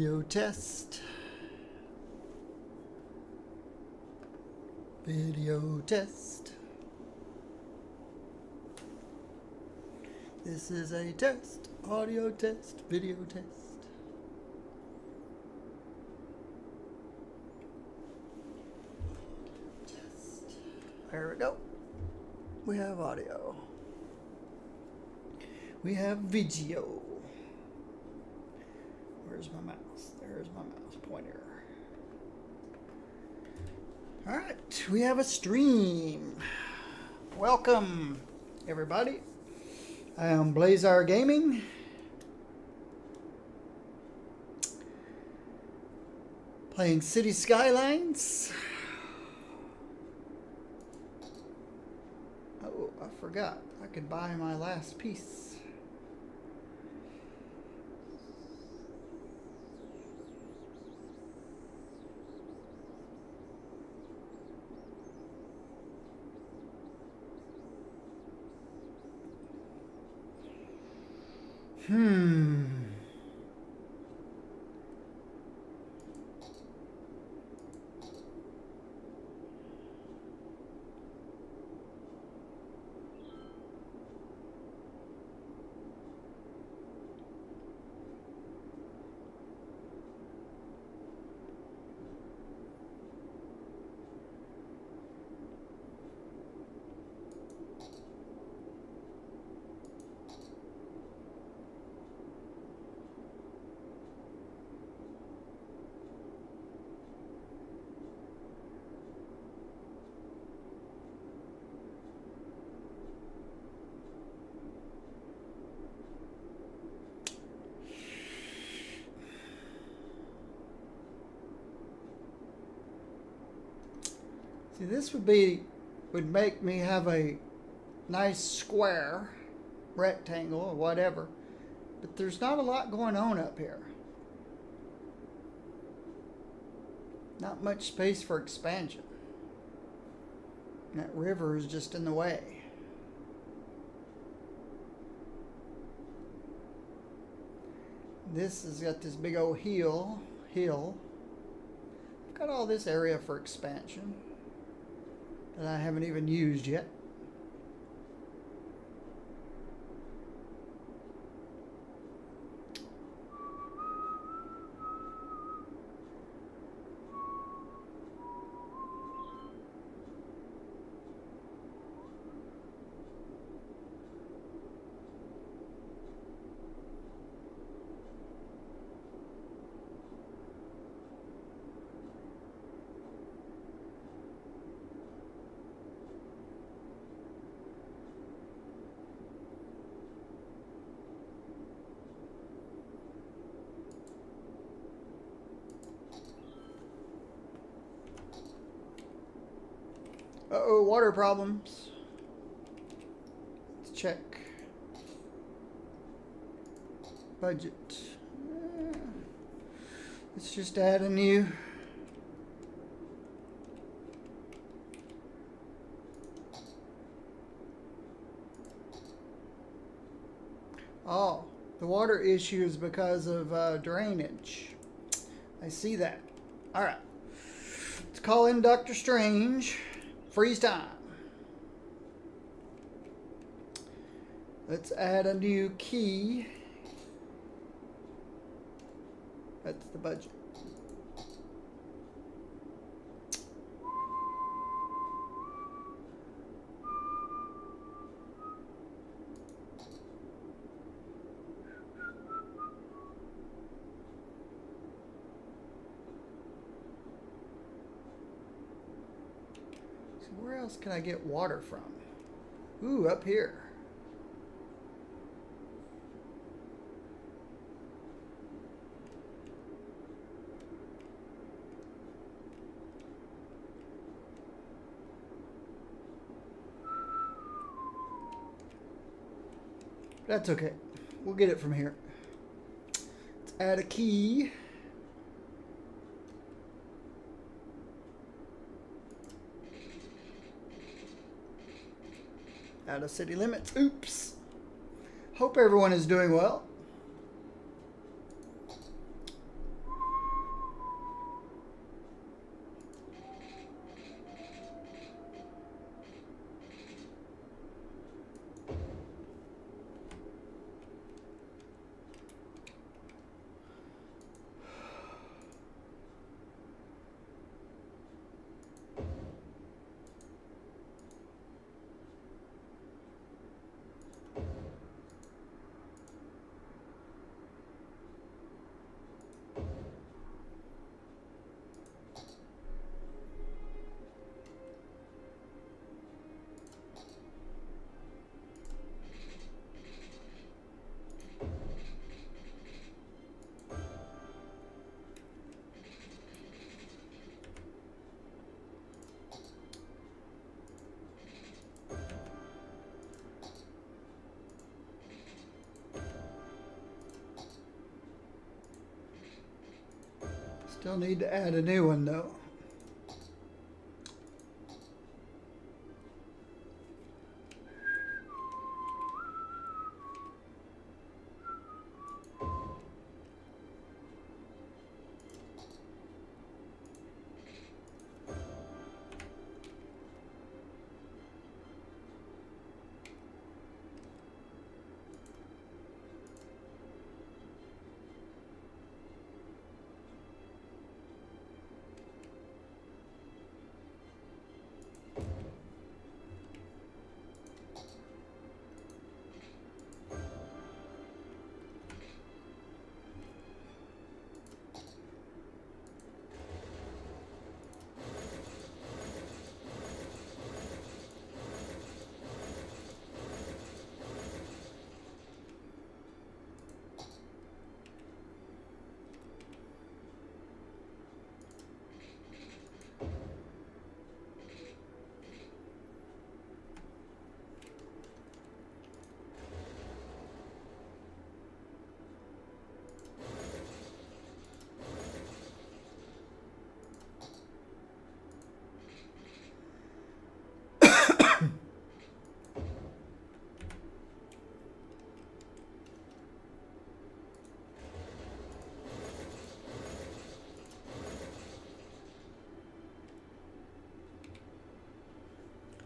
Video test. Video test. This is a test. Audio test. Video test. Test. There we go. We have audio. We have video. Where's my mouse? There's my mouse pointer. All right, we have a stream. Welcome, everybody. I am Blazar Gaming. Playing City Skylines. Oh, I forgot. I could buy my last piece. See, this would make me have a nice square, rectangle, or whatever, but there's not a lot going on up here. Not much space for expansion. That river is just in the way. This has got this big old hill. I've got all this area for expansion that I haven't even used yet. Uh-oh, water problems. Let's check. Budget. Let's just add a new. Oh, the water issue is because of drainage. I see that. All right. Let's call in Dr. Strange. Freeze time. Let's add a new key. That's the budget. Where else can I get water from? Ooh, up here. That's okay. We'll get it from here. Let's add a key. Out of city limits. Oops. Hope everyone is doing well. Still need to add a new one though.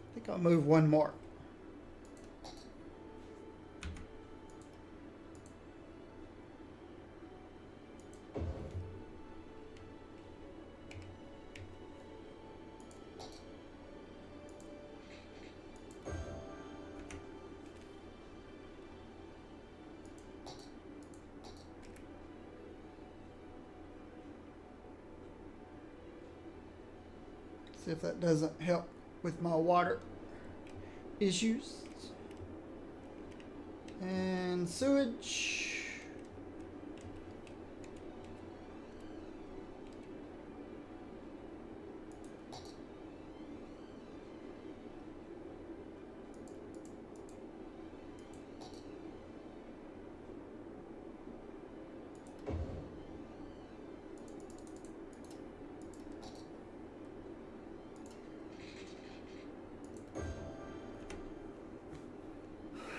I think I'll move one more. See if that doesn't help with my water issues. And sewage.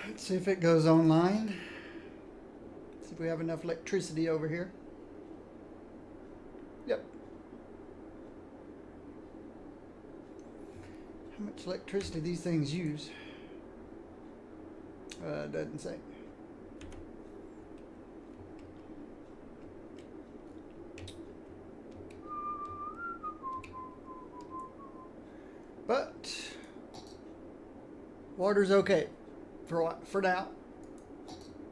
Let's see if it goes online. See if we have enough electricity over here. Yep. How much electricity these things use? Doesn't say. But water's okay. For now.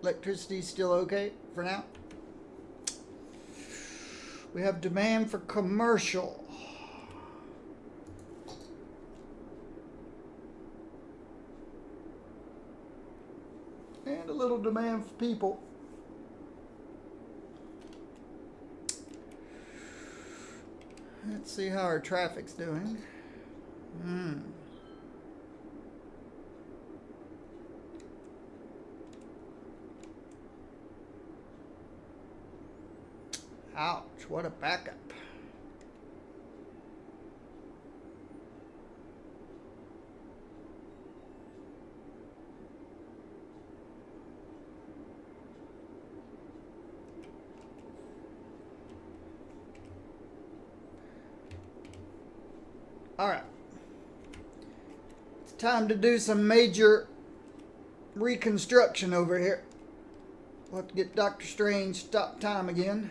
Electricity's still okay for now. We have demand for commercial. And a little demand for people. Let's see how our traffic's doing. Ouch, what a backup. All right. It's time to do some major reconstruction over here. We'll have to get Dr. Strange stop time again.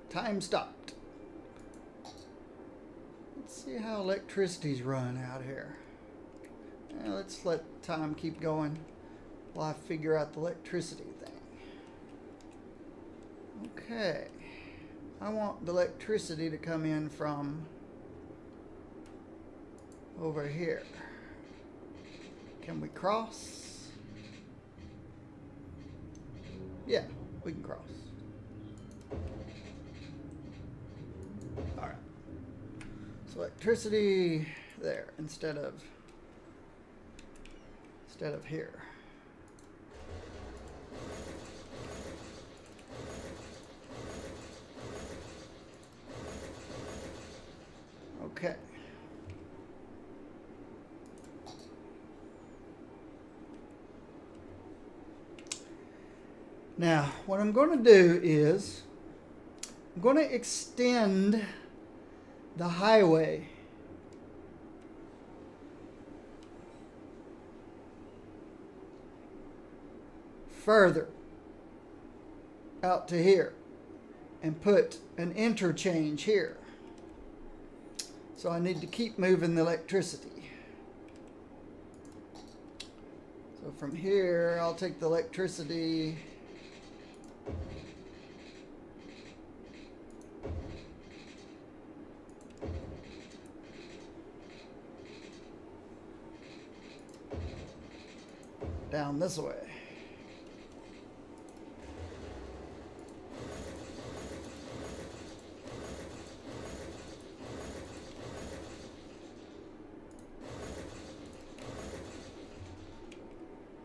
Time stopped. Let's see how electricity's run out here. Let's let time keep going while I figure out the electricity thing. Okay. I want the electricity to come in from over here. Can we cross? Yeah, we can cross. Alright. So electricity there instead of here. Okay. Now, what I'm going to do is I'm going to extend the highway further out to here and put an interchange here. So I need to keep moving the electricity. So from here, I'll take the electricity down this way.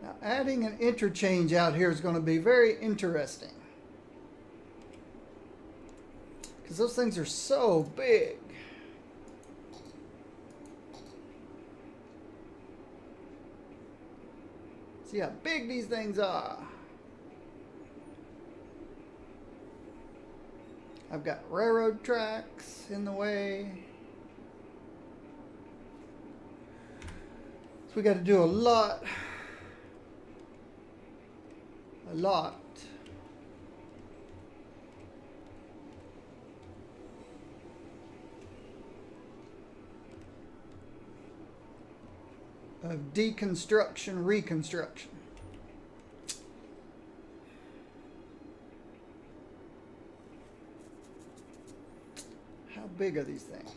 Now, adding an interchange out here is going to be very interesting, because those things are so big. See how big these things are. I've got railroad tracks in the way. So we got to do a lot of deconstruction, reconstruction. How big are these things?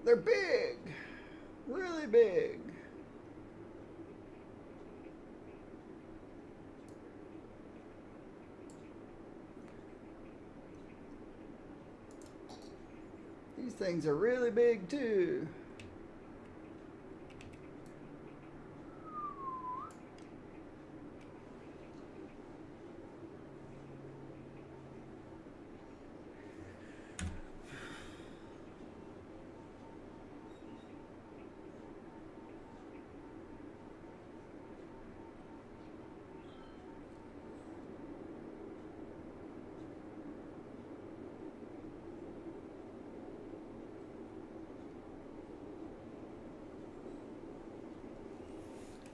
They're big, really big. These things are really big too.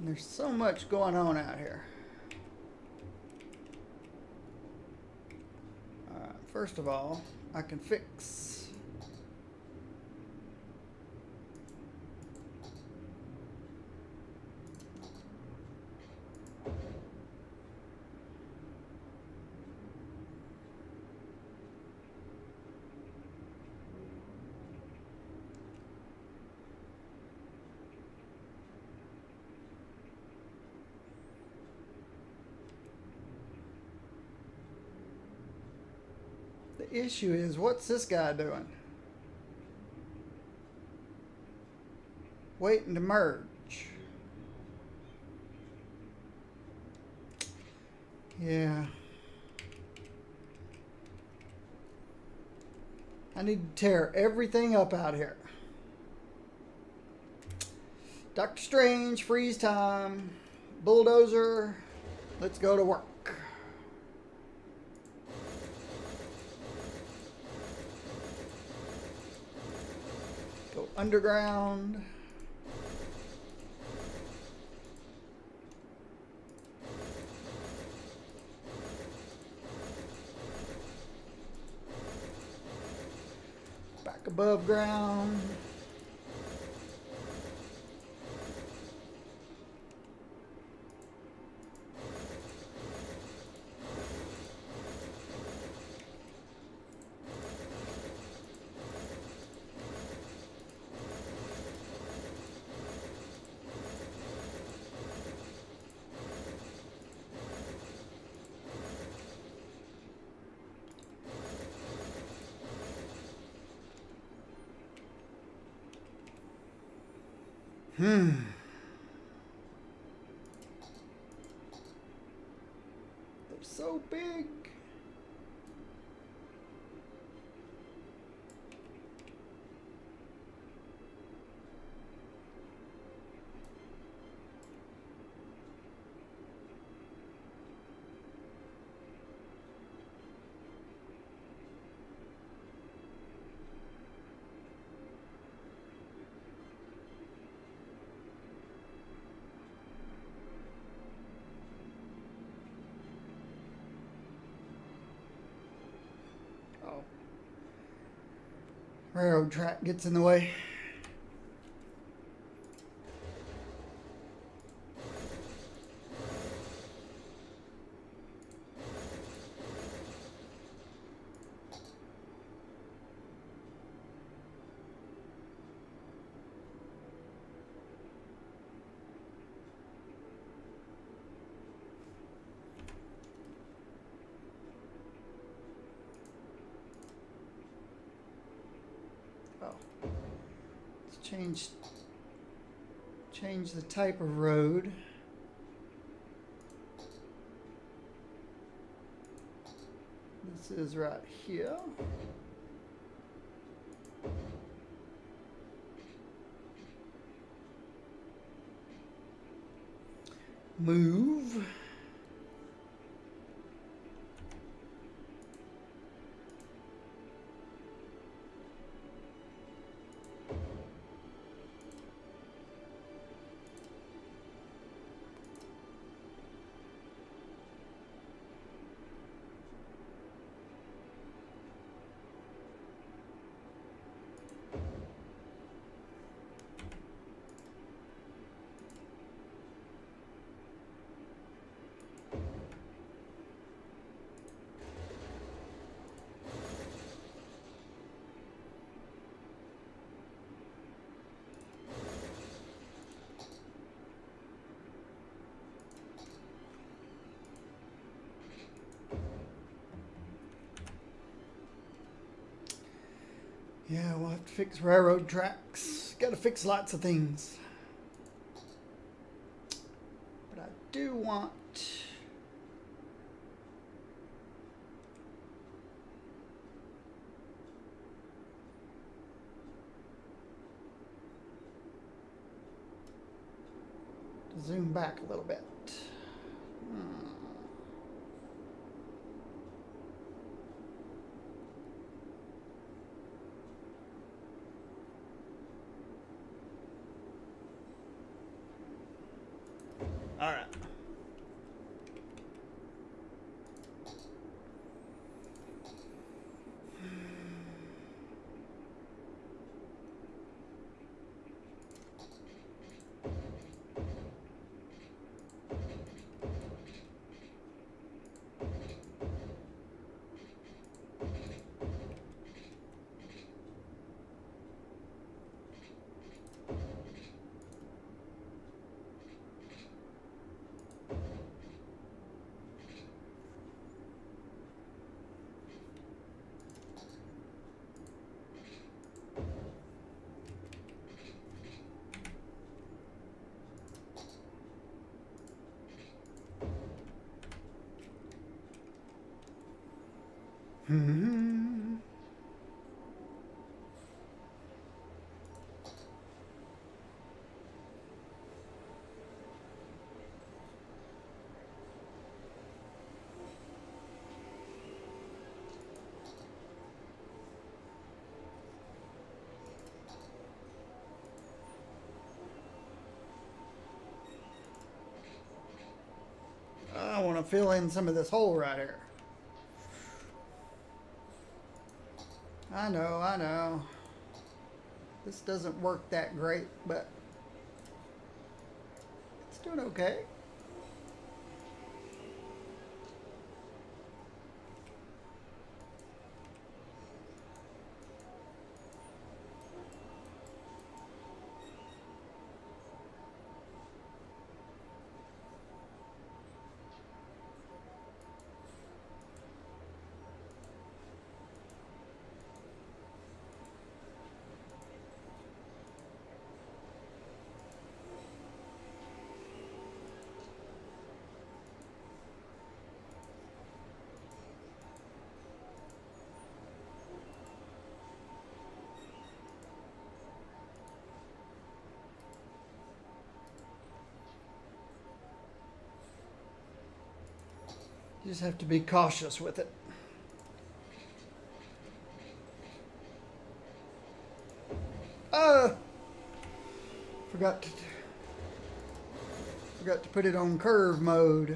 There's so much going on out here. First of all, I can fix the issue is, what's this guy doing? Waiting to merge. Yeah. I need to tear everything up out here. Dr. Strange, freeze time, bulldozer, let's go to work. Go underground. Back above ground. They're so big. Oh. Railroad track gets in the way. Oh. Let's change the type of road. This is right here. Move. Yeah, we'll have to fix railroad tracks. Got to fix lots of things. But I do want... to zoom back a little bit. All right. I want to fill in some of this hole right here. I know. This doesn't work that great, but it's doing okay. You just have to be cautious with it. Forgot to put it on curve mode.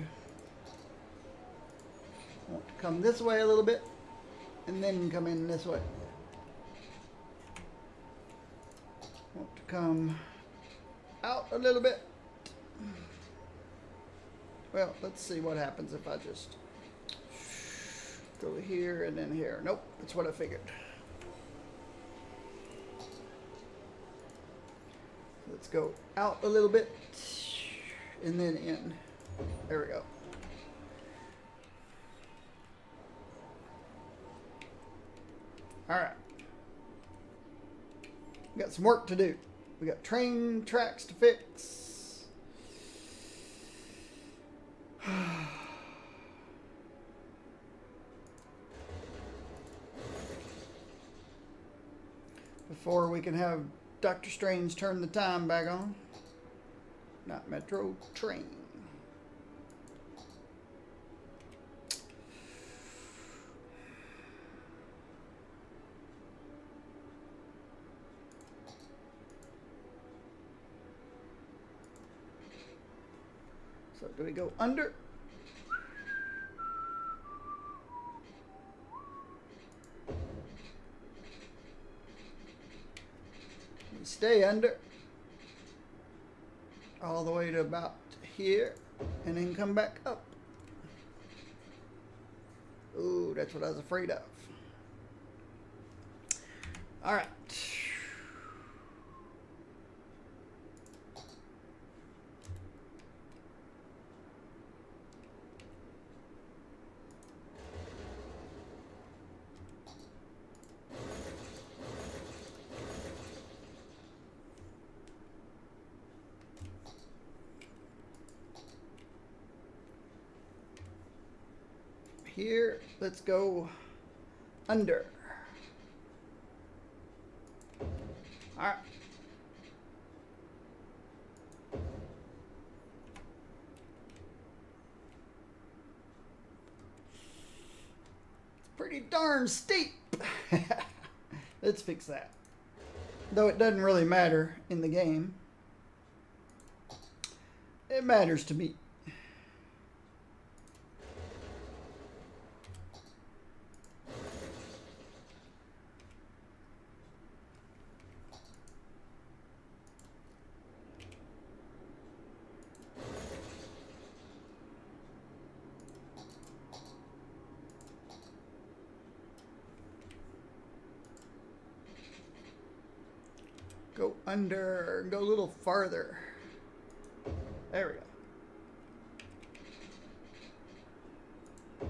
I want to come this way a little bit and then come in this way. I want to come out a little bit. Well, let's see what happens if I just go here and then here. Nope, that's what I figured. Let's go out a little bit and then in. There we go. All right. We got some work to do. We got train tracks to fix. Before we can have Dr. Strange turn the time back on. Not Metro, train. So do we go under? We stay under all the way to about here and then come back up. Ooh, that's what I was afraid of. All right. Here, let's go under. All right. It's pretty darn steep. Let's fix that. Though it doesn't really matter in the game. It matters to me. Go under, go a little farther. There we go.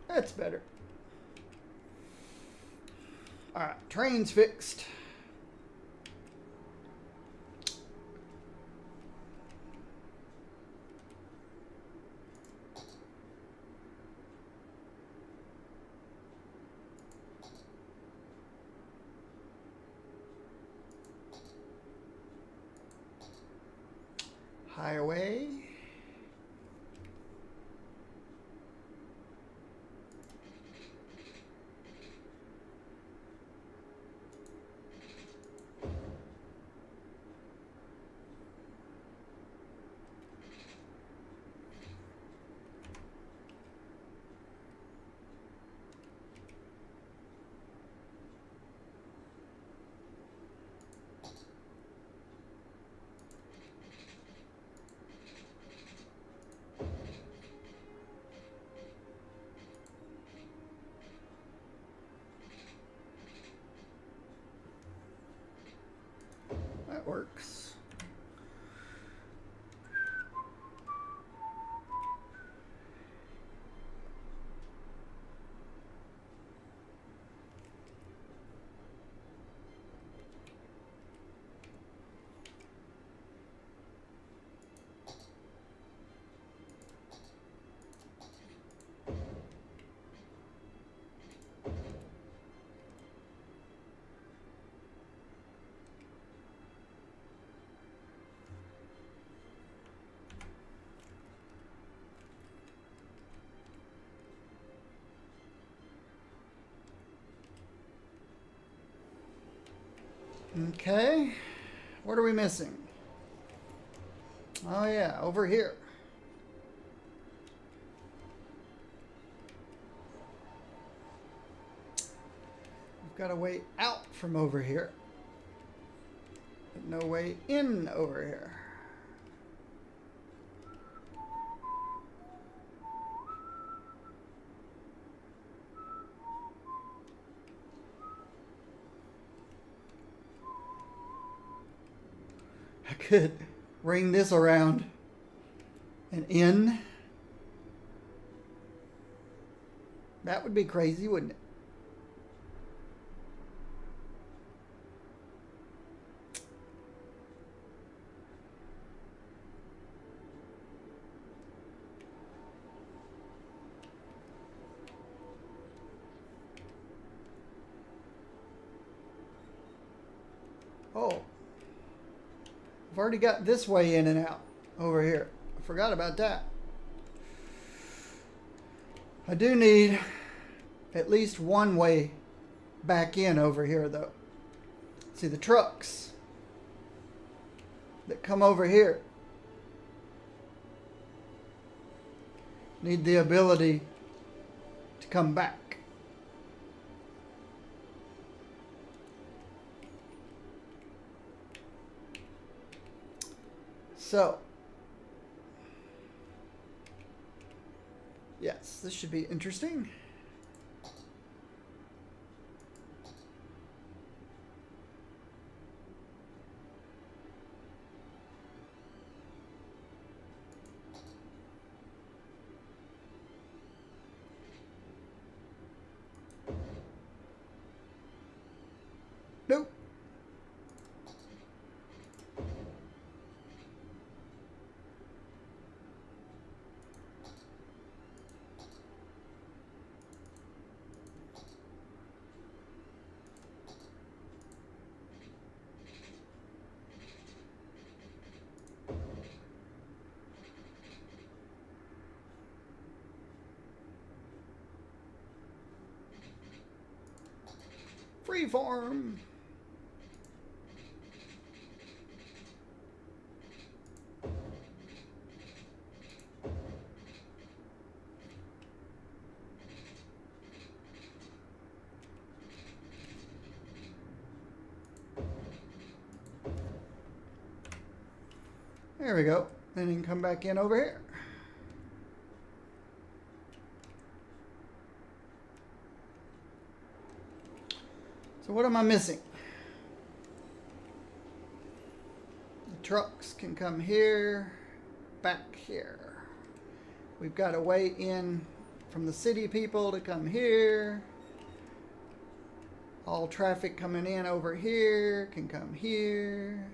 That's better. All right, train's fixed. Highway. Okay. What are we missing? Oh yeah, over here. We've got a way out from over here, but no way in over here. I could ring this around and in. That would be crazy, wouldn't it? Oh. I've already got this way in and out over here. I forgot about that. I do need at least one way back in over here, though. See, the trucks that come over here need the ability to come back. So, yes, this should be interesting. Nope. Freeform. There we go. Then you can come back in over here. So what am I missing? The trucks can come here, back here. We've got a way in from the city people to come here. All traffic coming in over here can come here.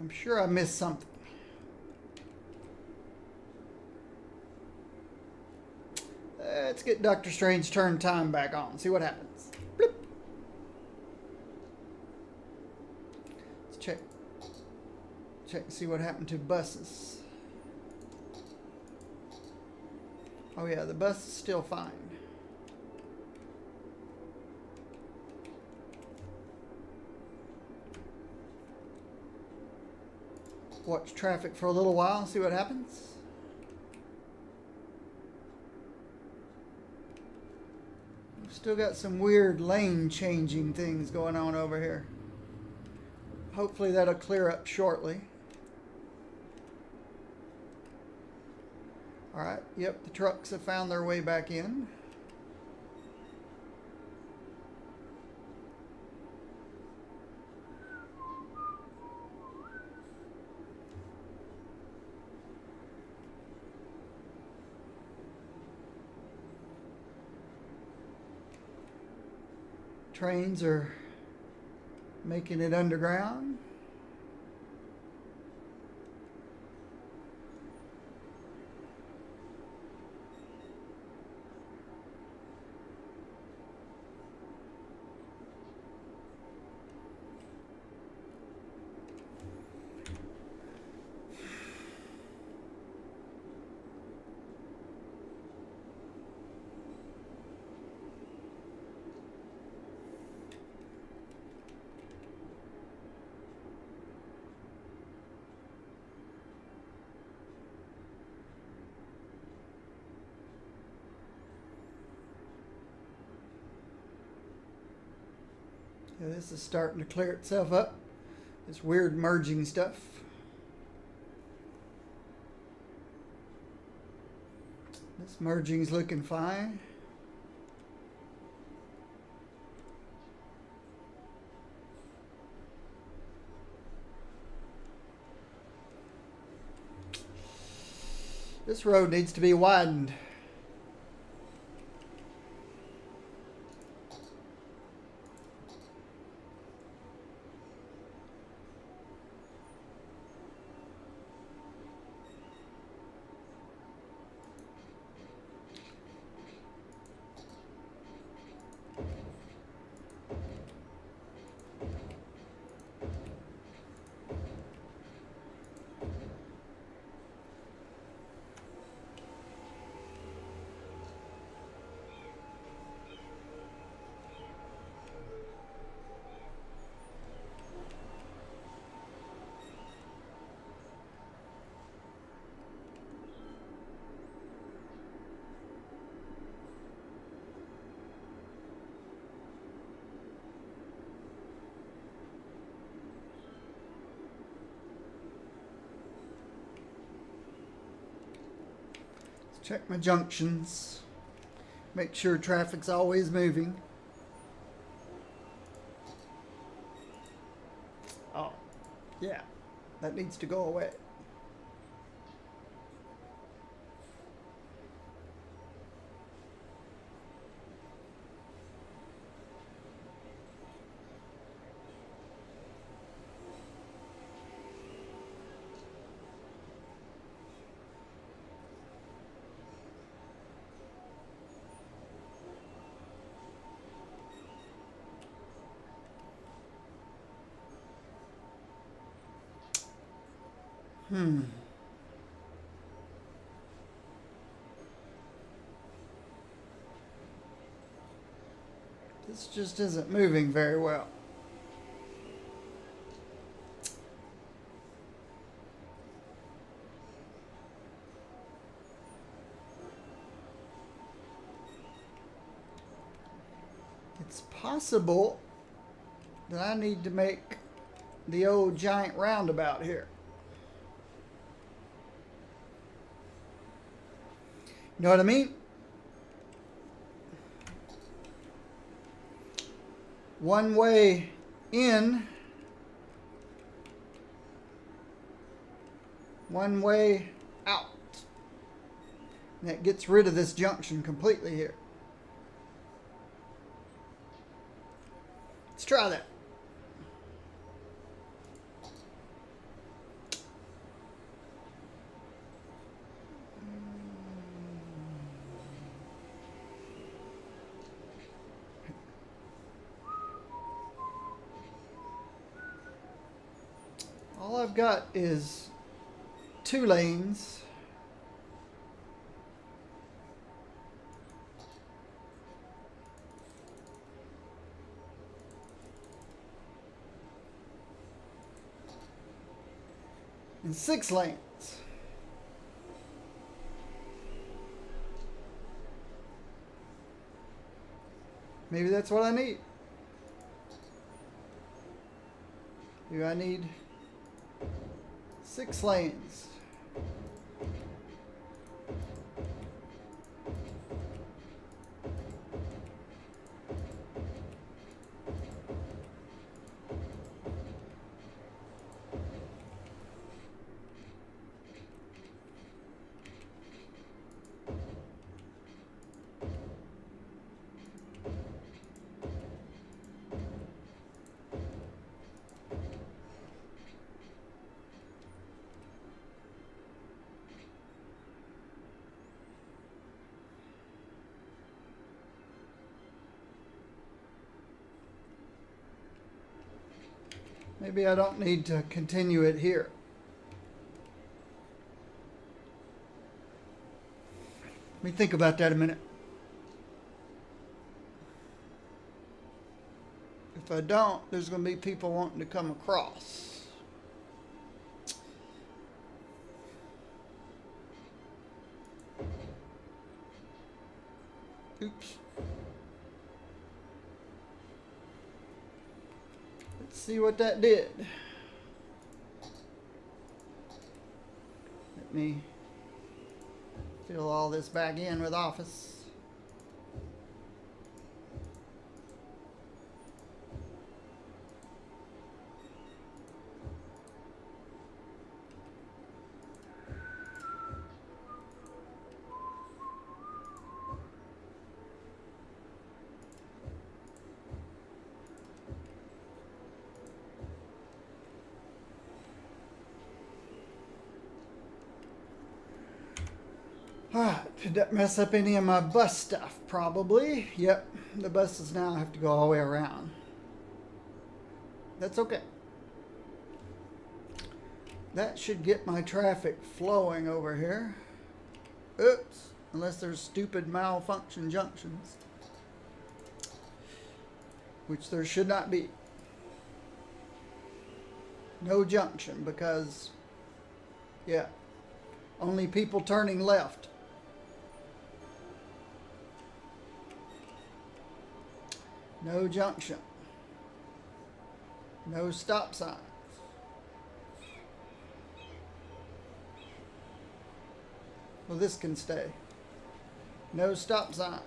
I'm sure I missed something. Let's get Doctor Strange turn time back on. See what happens. Bloop. Let's check and see what happened to buses. Oh yeah, the bus is still fine. Watch traffic for a little while, see what happens. We've still got some weird lane changing things going on over here. Hopefully that'll clear up shortly. Alright, yep, the trucks have found their way back in. Trains are making it underground. Yeah, this is starting to clear itself up. This weird merging stuff. This merging's looking fine. This road needs to be widened. Check my junctions. Make sure traffic's always moving. Oh, yeah, that needs to go away. This just isn't moving very well. It's possible that I need to make the old giant roundabout here. You know what I mean? One way in, one way out. And that gets rid of this junction completely here. Let's try that. All I've got is 2 lanes. And 6 lanes. Maybe that's what I need. Do I need 6 lanes? Maybe I don't need to continue it here. Let me think about that a minute. If I don't, there's going to be people wanting to come across. Oops. see what that did. Let me fill all this back in with Office. Did that mess up any of my bus stuff? Probably. Yep. The buses now have to go all the way around. That's okay. That should get my traffic flowing over here. Oops. Unless there's stupid malfunction junctions. Which there should not be. No junction because, yeah, only people turning left. No junction. No stop signs. Well, this can stay. No stop sign.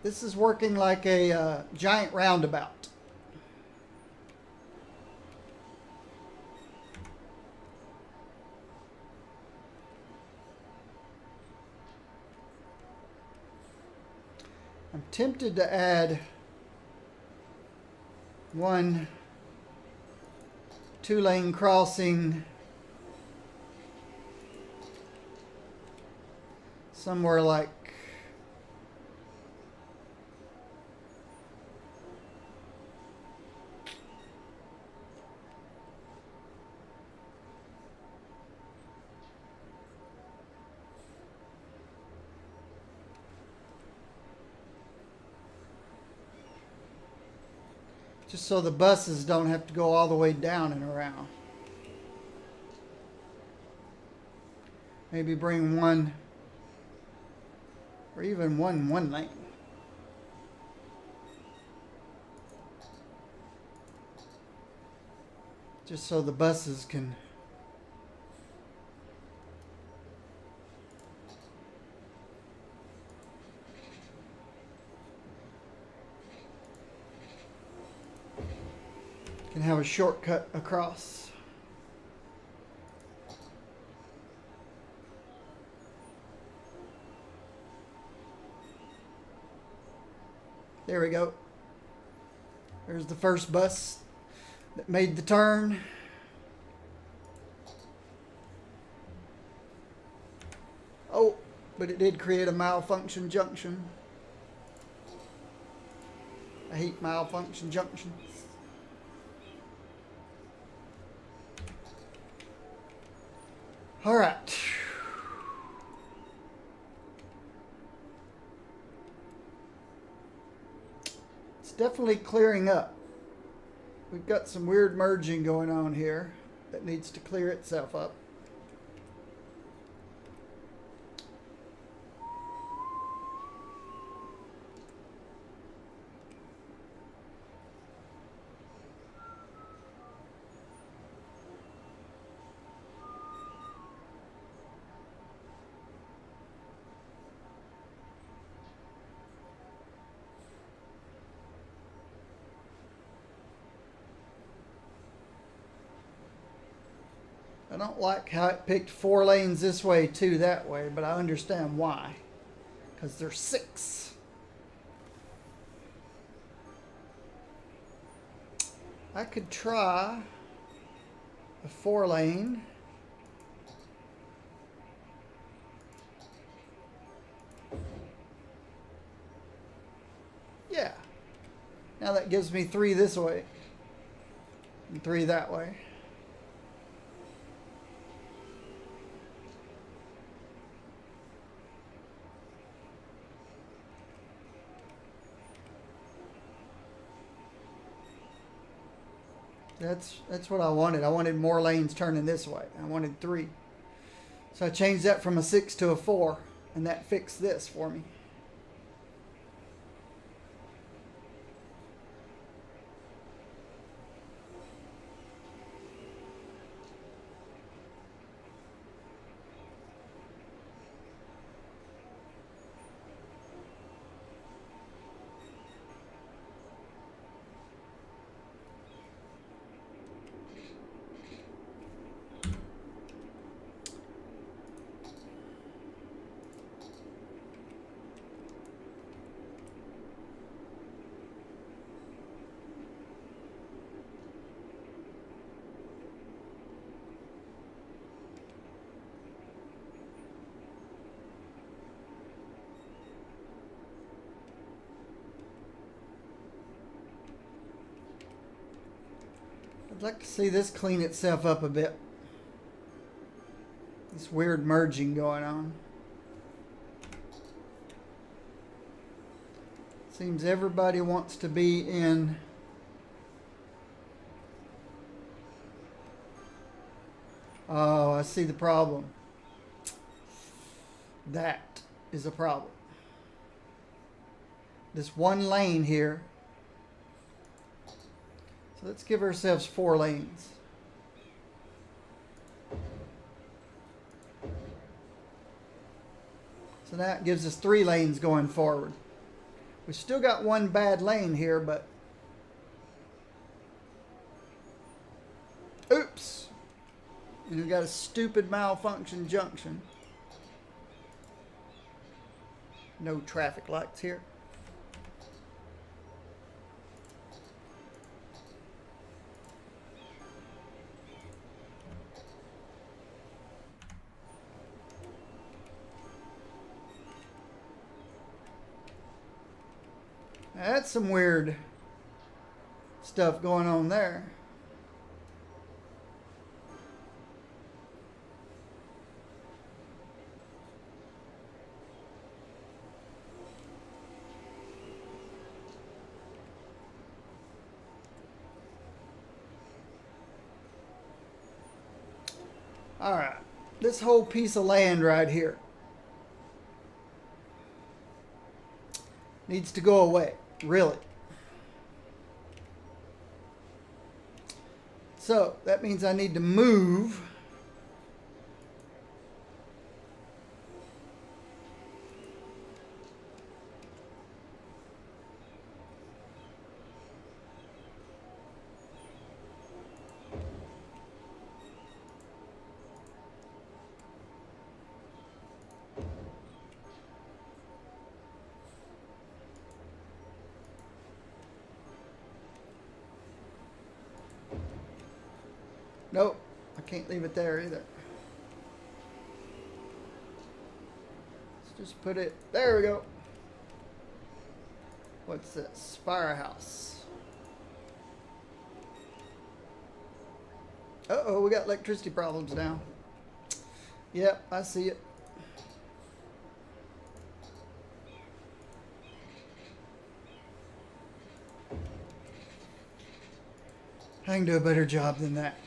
This is working like a giant roundabout. I'm tempted to add one 2-lane crossing somewhere like just so the buses don't have to go all the way down and around. Maybe bring one, or even one lane. Just so the buses can have a shortcut across. There we go. There's the first bus that made the turn. Oh, but it did create a malfunction junction. I hate malfunction junctions. All right. It's definitely clearing up. We've got some weird merging going on here that needs to clear itself up. I don't like how it picked 4 lanes this way, 2 that way, but I understand why. Because there's 6. I could try a 4-lane. Yeah. Now that gives me 3 this way and 3 that way. That's what I wanted. I wanted more lanes turning this way. I wanted 3. So I changed that from a 6 to a 4, and that fixed this for me. I'd like to see this clean itself up a bit. This weird merging going on. Seems everybody wants to be in oh, I see the problem. That is a problem. This one lane here. So let's give ourselves 4 lanes. So that gives us 3 lanes going forward. We've still got one bad lane here, but oops. And we've got a stupid malfunction junction. No traffic lights here. Now that's some weird stuff going on there. All right, this whole piece of land right here needs to go away, really. So that means I need to move nope, I can't leave it there either. Let's just put it, there we go. What's this? Firehouse. Uh-oh, we got electricity problems now. Yep, I see it. I can do a better job than that.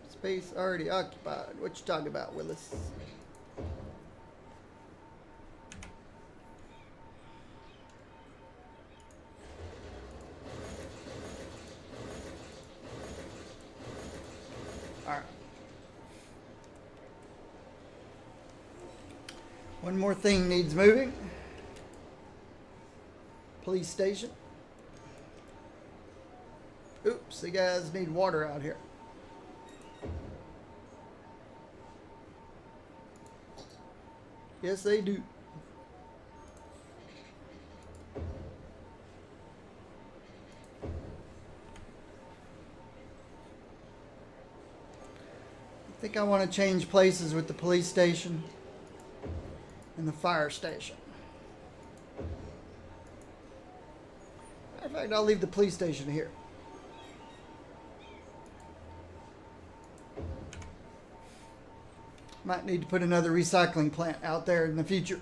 Space already occupied. What you talking about, Willis? All right. One more thing needs moving. Police station. Oops, the guys need water out here. Yes, they do. I think I want to change places with the police station and the fire station. Matter of fact, I'll leave the police station here. Might need to put another recycling plant out there in the future.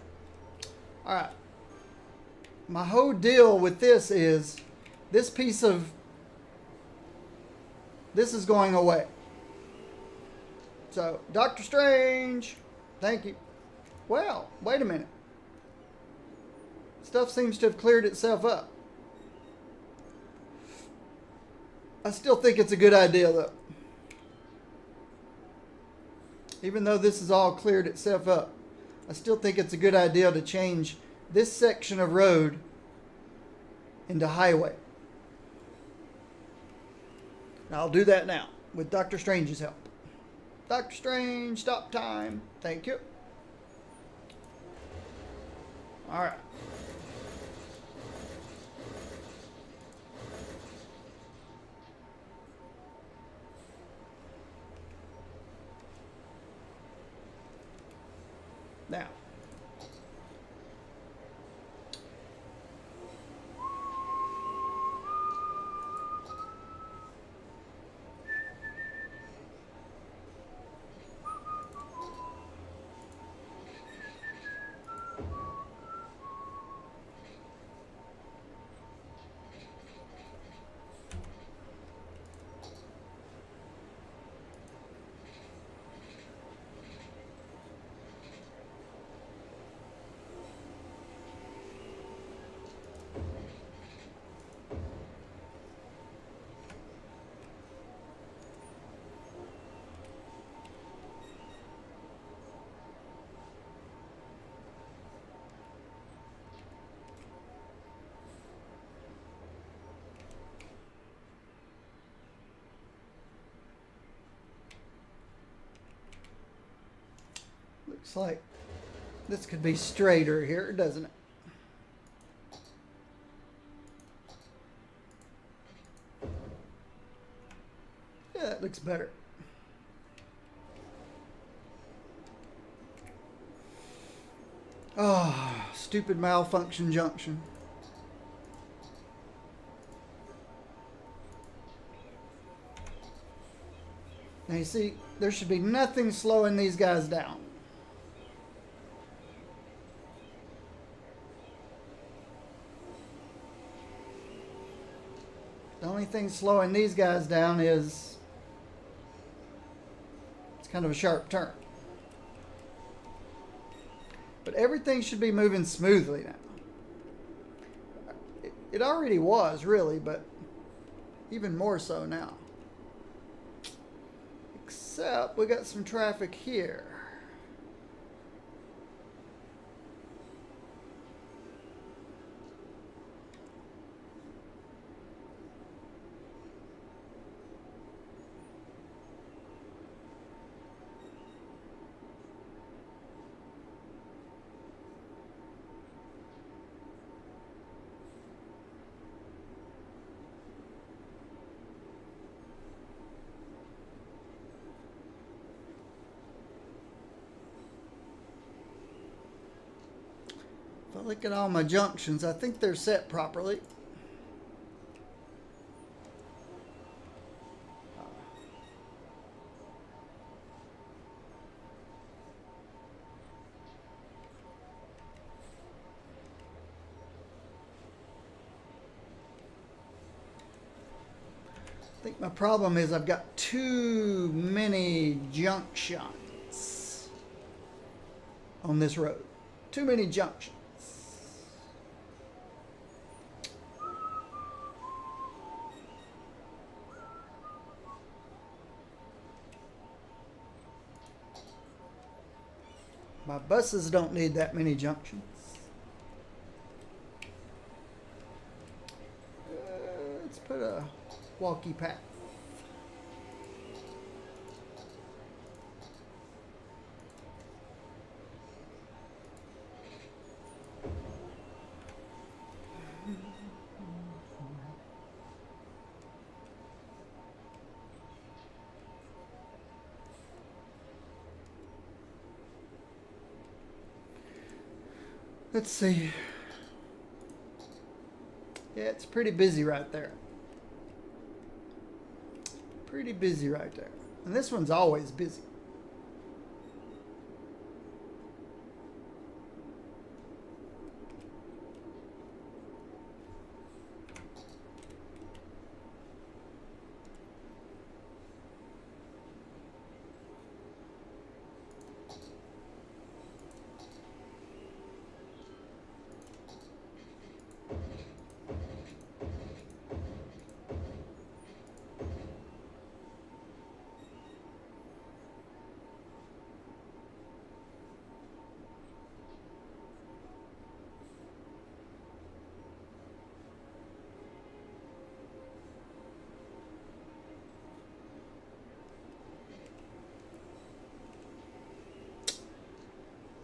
All right. My whole deal with this is this piece of this is going away. So, Dr. Strange, thank you. Well, wait a minute. Stuff seems to have cleared itself up. I still think it's a good idea, though. Even though this has all cleared itself up, I still think it's a good idea to change this section of road into highway. And I'll do that now with Dr. Strange's help. Dr. Strange, stop time. Thank you. All right. Now, Looks like this could be straighter here, doesn't it? Yeah, that looks better. Oh, stupid malfunction junction. Now you see, there should be nothing slowing these guys down. The only thing slowing these guys down is it's kind of a sharp turn. But everything should be moving smoothly now. It already was, really, but even more so now. Except we got some traffic here. If I look at all my junctions, I think they're set properly. I think my problem is I've got too many junctions on this road. Too many junctions. My buses don't need that many junctions. Let's put a walkie path. Let's see. Yeah, it's pretty busy right there. Pretty busy right there. And this one's always busy.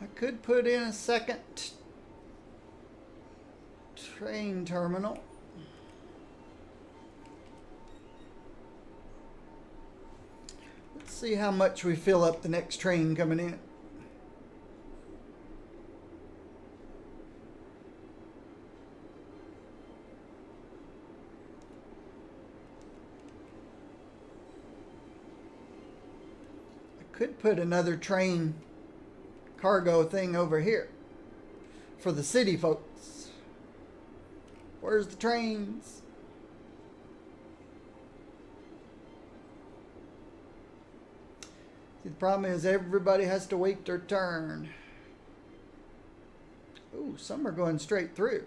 I could put in a second train terminal. Let's see how much we fill up the next train coming in. I could put another train cargo thing over here for the city folks. Where's the trains? See, the problem is everybody has to wait their turn. Ooh, some are going straight through.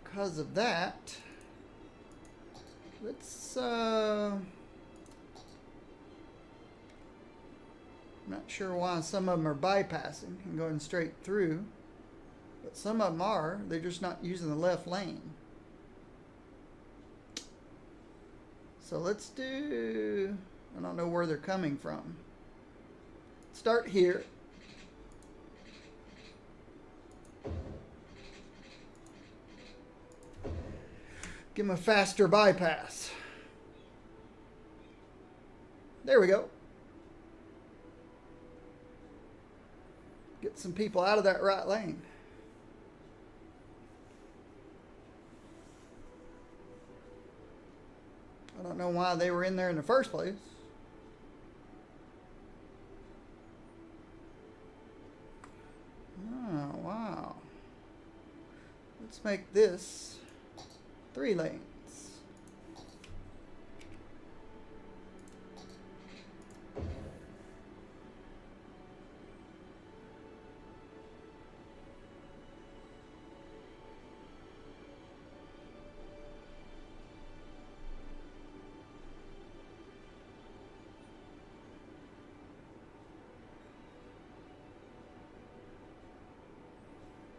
Because of that, let's I'm not sure why some of them are bypassing and going straight through, but some of them are. They're just not using the left lane. So let's do, I don't know where they're coming from. start here. Give them a faster bypass. There we go. Get some people out of that right lane. I don't know why they were in there in the first place. Oh, wow. Let's make this 3 lanes.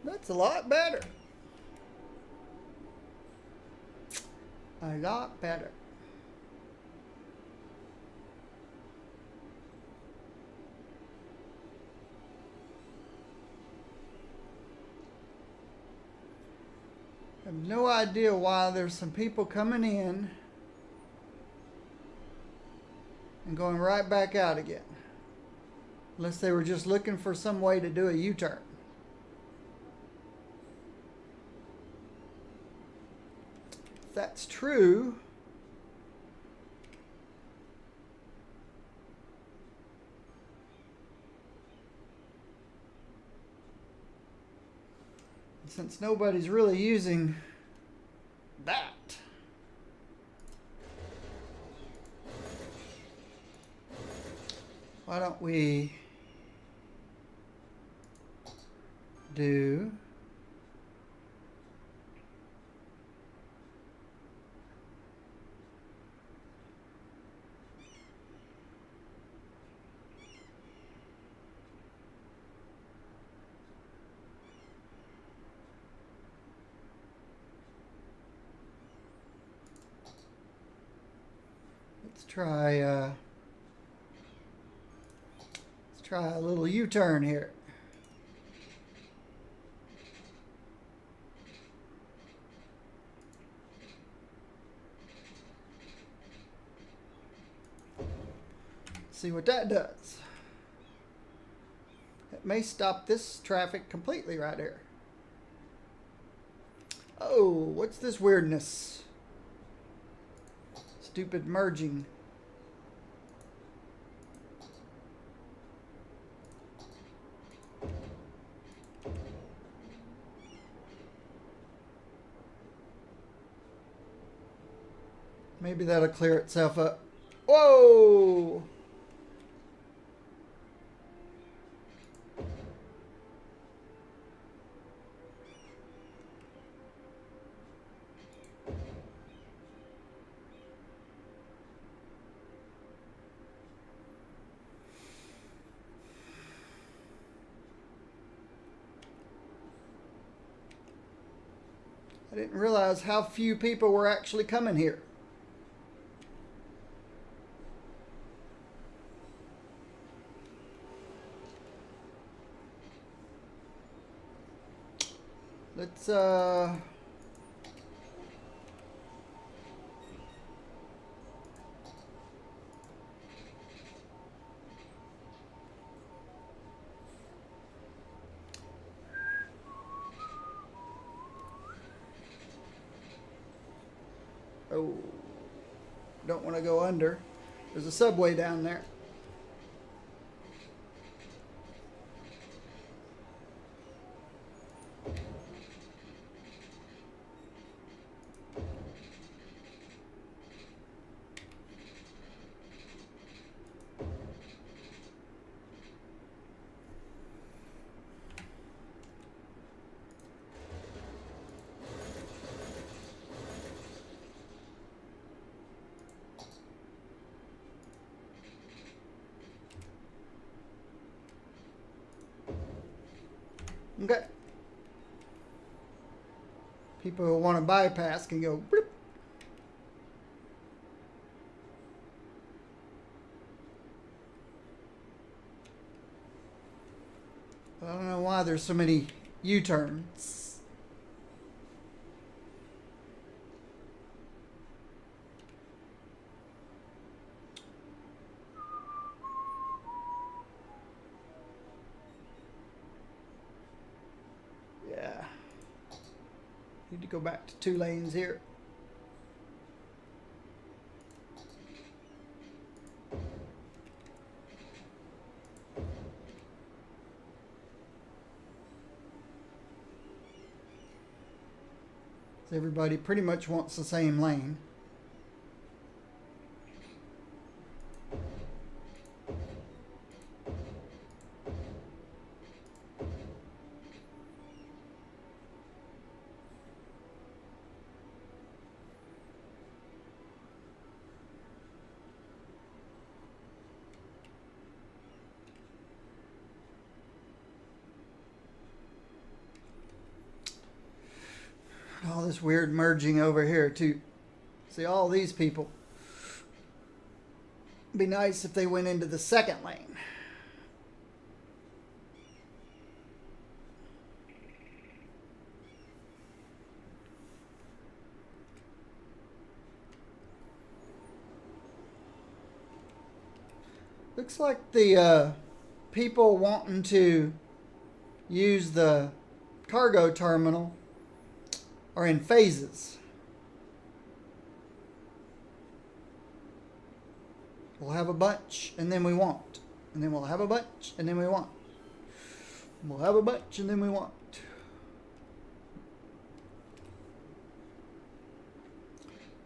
That's a lot better. A lot better. I have no idea why there's some people coming in and going right back out again. Unless they were just looking for some way to do a U-turn. If that's true, since nobody's really using that, why don't we do let's try a little U-turn here. See what that does. It may stop this traffic completely right here. Oh, what's this weirdness? Stupid merging. Maybe that'll clear itself up. Whoa! I didn't realize how few people were actually coming here. Let's oh, don't want to go under. There's a subway down there. Okay. People who want to bypass can go bloop. I don't know why there's so many U-turns. Yeah. Need to go back to 2 lanes here. Everybody pretty much wants the same lane. All this weird merging over here too. See all these people. It'd be nice if they went into the second lane. Looks like the people wanting to use the cargo terminal are in phases. We'll have a bunch and then we won't. And then we'll have a bunch and then we won't. We'll have a bunch and then we won't.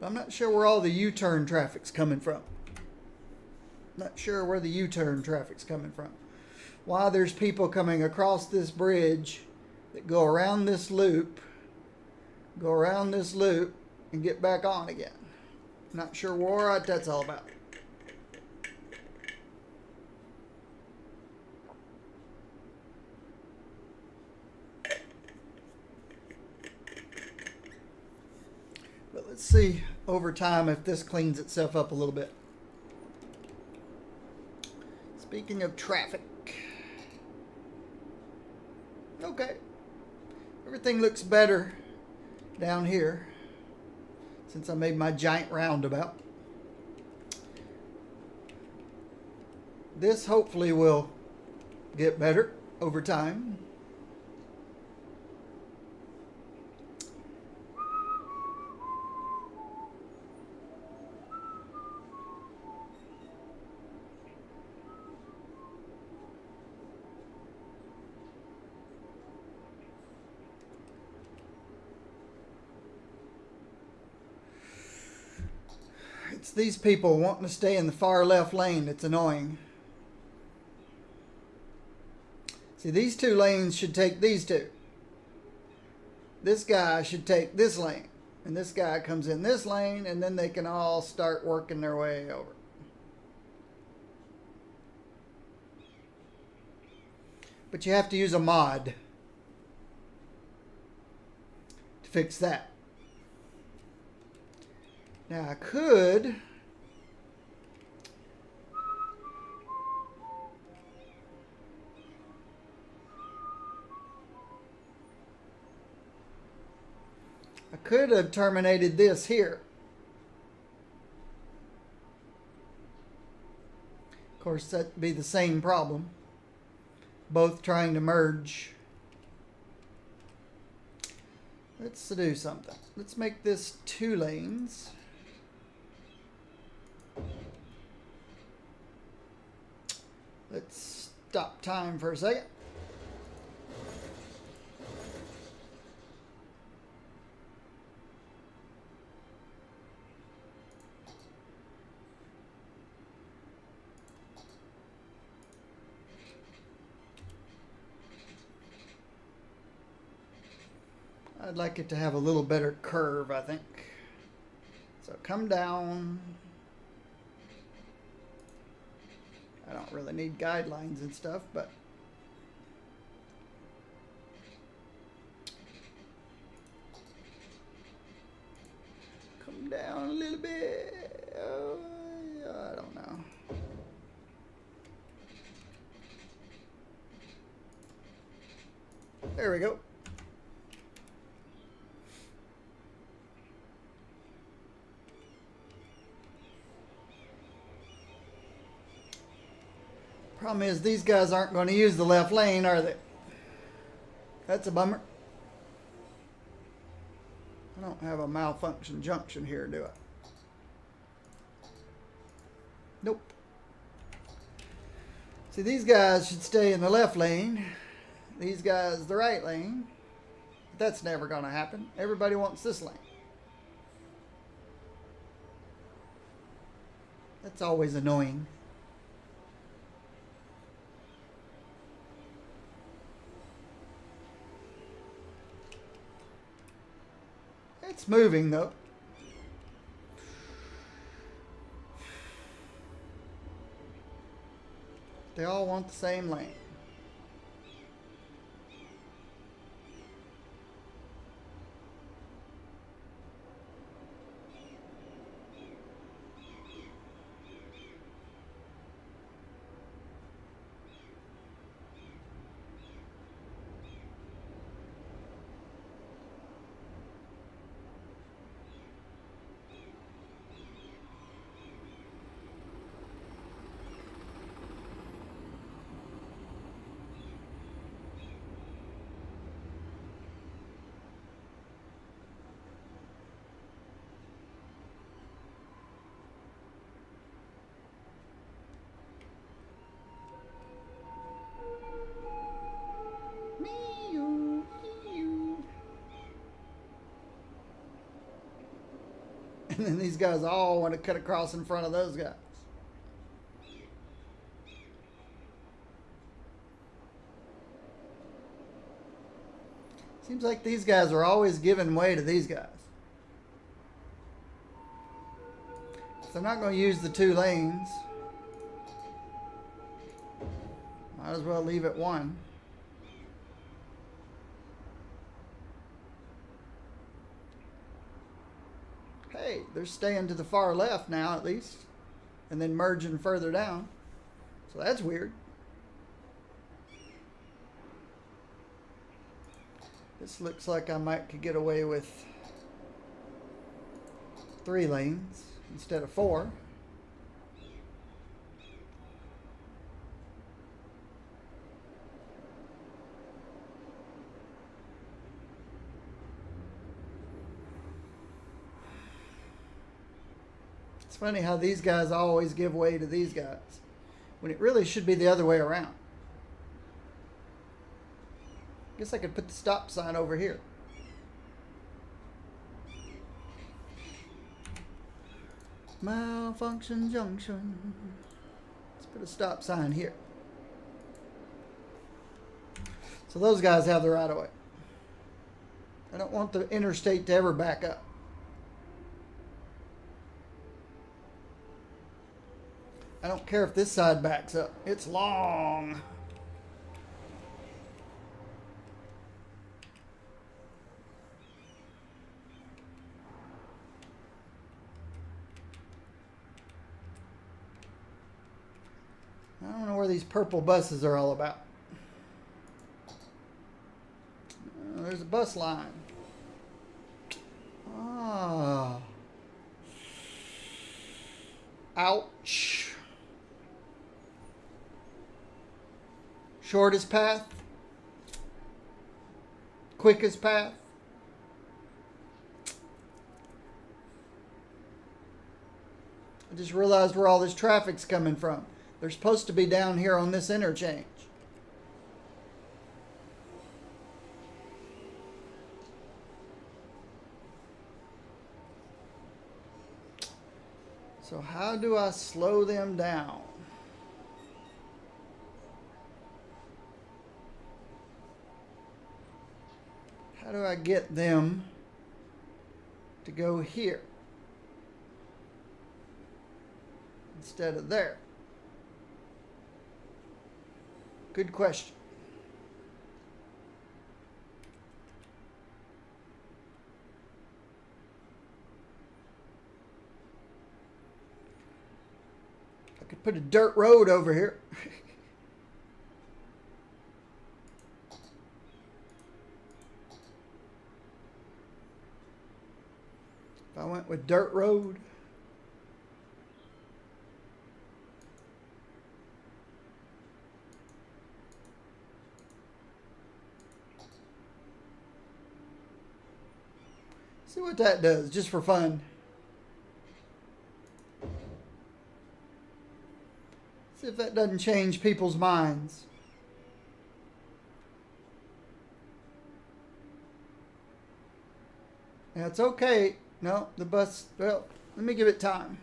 I'm not sure where all the U-turn traffic's coming from. Not sure where the U-turn traffic's coming from. Why there's people coming across this bridge that go around this loop, and get back on again. Not sure what that's all about. But let's see over time if this cleans itself up a little bit. Speaking of traffic. Okay. Everything looks better down here since I made my giant roundabout. This hopefully will get better over time. It's these people wanting to stay in the far left lane that's annoying. See, these 2 lanes should take these 2. This guy should take this lane. And this guy comes in this lane, and then they can all start working their way over. But you have to use a mod to fix that. Now I could have terminated this here. Of course, that'd be the same problem. Both trying to merge. Let's do something. Let's make this 2 lanes. Let's stop time for a second. I'd like it to have a little better curve, I think. So come down. I don't really need guidelines and stuff, but come down a little bit. Oh, I don't know. There we go. Problem is, these guys aren't going to use the left lane, are they? That's a bummer. I don't have a malfunction junction here, do I? Nope. See, these guys should stay in the left lane. These guys the right lane. But that's never going to happen. Everybody wants this lane. That's always annoying. It's moving though. They all want the same lane. And then these guys all want to cut across in front of those guys. Seems like these guys are always giving way to these guys. If they're not going to use the two lanes, might as well leave it one. Hey, they're staying to the far left now at least, and then merging further down. So that's weird. This looks like I might could get away with 3 lanes instead of 4. It's funny how these guys always give way to these guys when it really should be the other way around. Guess I could put the stop sign over here. Malfunction junction. Let's put a stop sign here. So those guys have the right of way. I don't want the interstate to ever back up. I don't care if this side backs up. It's long. I don't know where these purple buses are all about. There's a bus line. Ah. Ouch. Shortest path. Quickest path. I just realized where all this traffic's coming from. They're supposed to be down here on this interchange. So how do I slow them down? How do I get them to go here instead of there? Good question. I could put a dirt road over here. If I went with dirt road. See what that does, just for fun. See if that doesn't change people's minds. That's okay. No, the bus, well, let me give it time.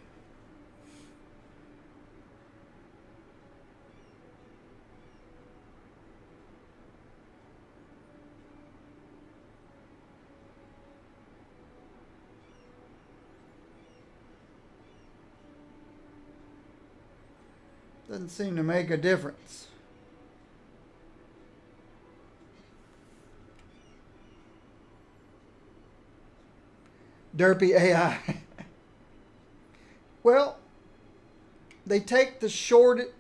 Doesn't seem to make a difference. Derpy AI. Well, they take the short.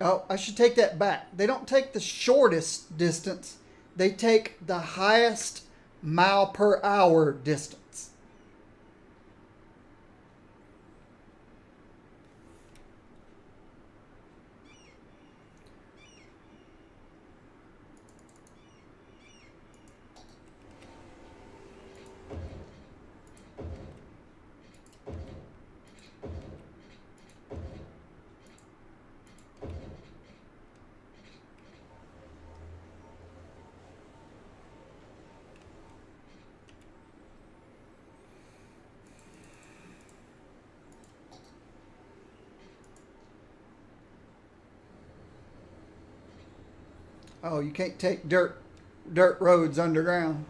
Oh, I should take that back. They don't take the shortest distance. They take the highest mile per hour distance. Oh, you can't take dirt roads underground.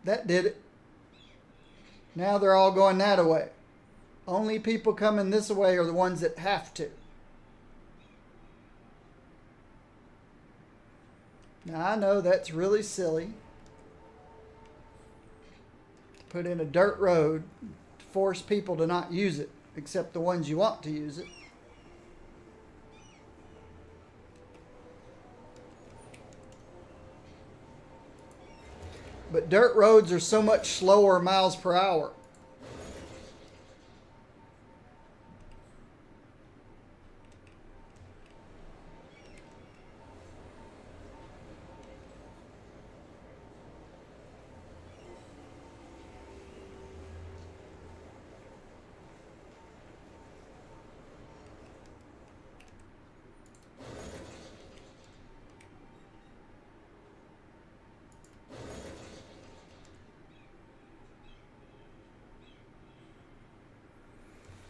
That did it. Now they're all going that way. Only people coming this way are the ones that have to. Now I know that's really silly. To put in a dirt road to force people to not use it, except the ones you want to use it. But dirt roads are so much slower miles per hour.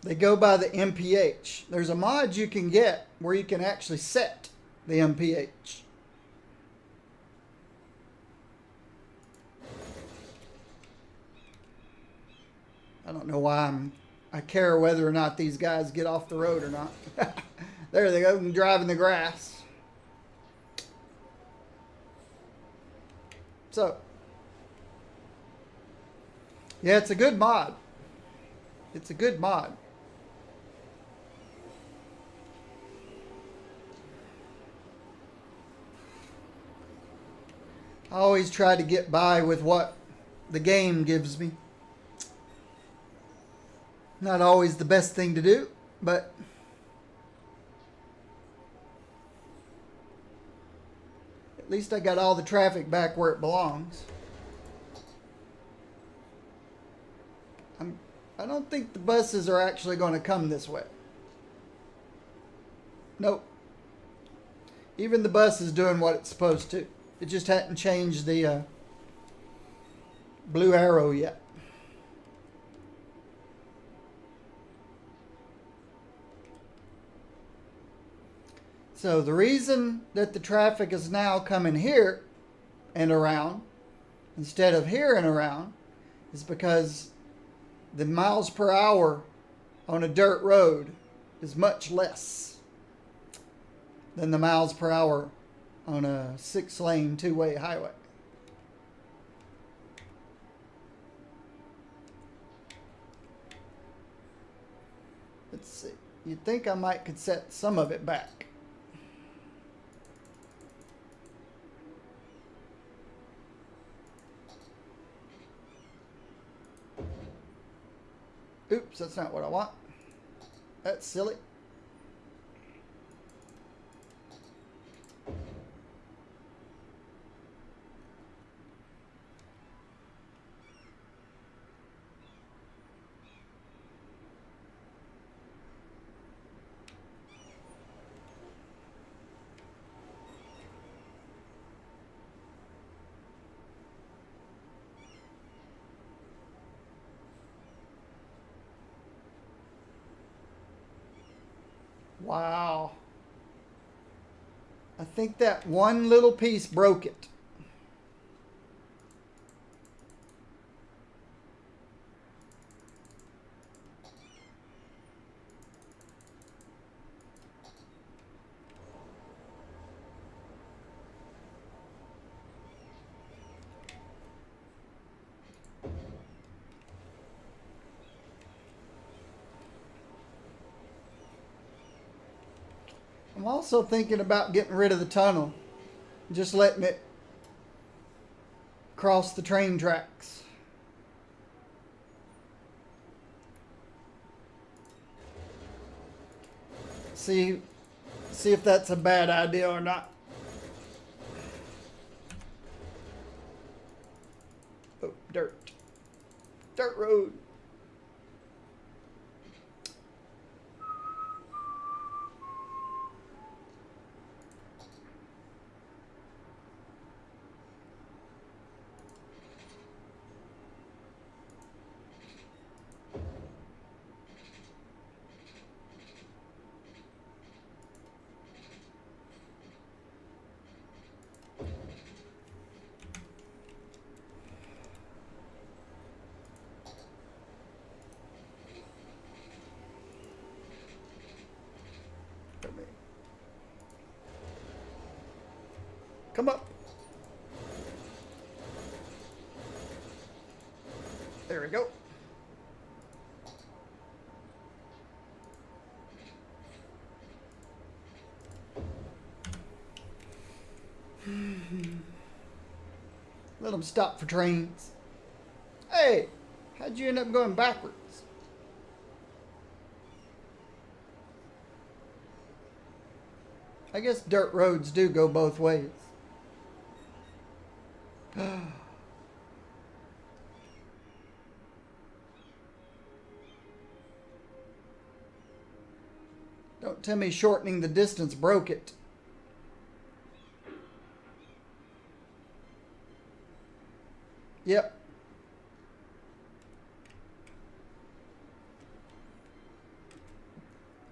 They go by the MPH. There's a mod you can get where you can actually set the MPH. I don't know why I care whether or not these guys get off the road or not. There they go, driving the grass. So, yeah, it's a good mod. It's a good mod. I always try to get by with what the game gives me. Not always the best thing to do, but at least I got all the traffic back where it belongs. I don't think the buses are actually going to come this way. Nope. Even the bus is doing what it's supposed to. It just hadn't changed the blue arrow yet. So the reason that the traffic is now coming here and around instead of here and around is because the miles per hour on a dirt road is much less than the miles per hour on a 6-lane two-way highway. Let's see. You'd think I could set some of it back. Oops, that's not what I want. That's silly. Wow. I think that one little piece broke it. I'm also thinking about getting rid of the tunnel, just letting it cross the train tracks. See if that's a bad idea or not. Oh, dirt road. Come up. There we go. Let them stop for trains. Hey, how'd you end up going backwards? I guess dirt roads do go both ways. Don't tell me shortening the distance broke it. Yep.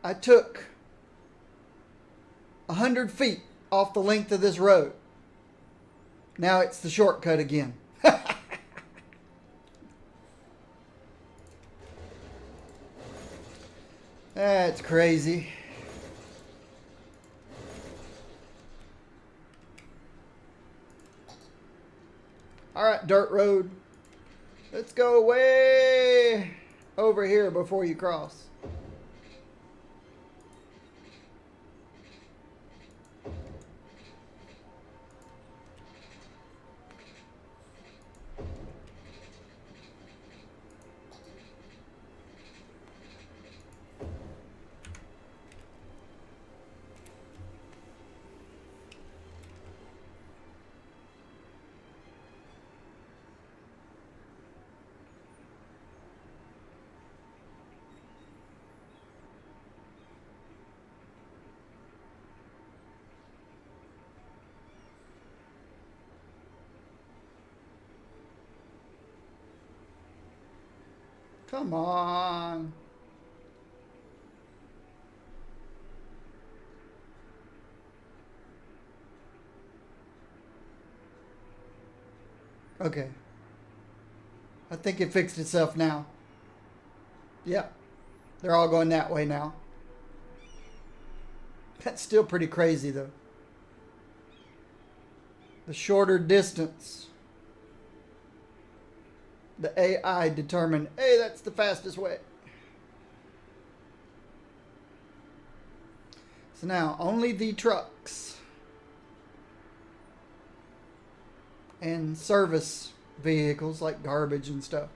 I took 100 feet off the length of this road. Now it's the shortcut again. That's crazy. All right, dirt road. Let's go way over here before you cross. Come on. Okay. I think it fixed itself now. Yeah, they're all going that way now. That's still pretty crazy, though. The shorter distance, the AI determined, hey, that's the fastest way. So now, only the trucks and service vehicles like garbage and stuff.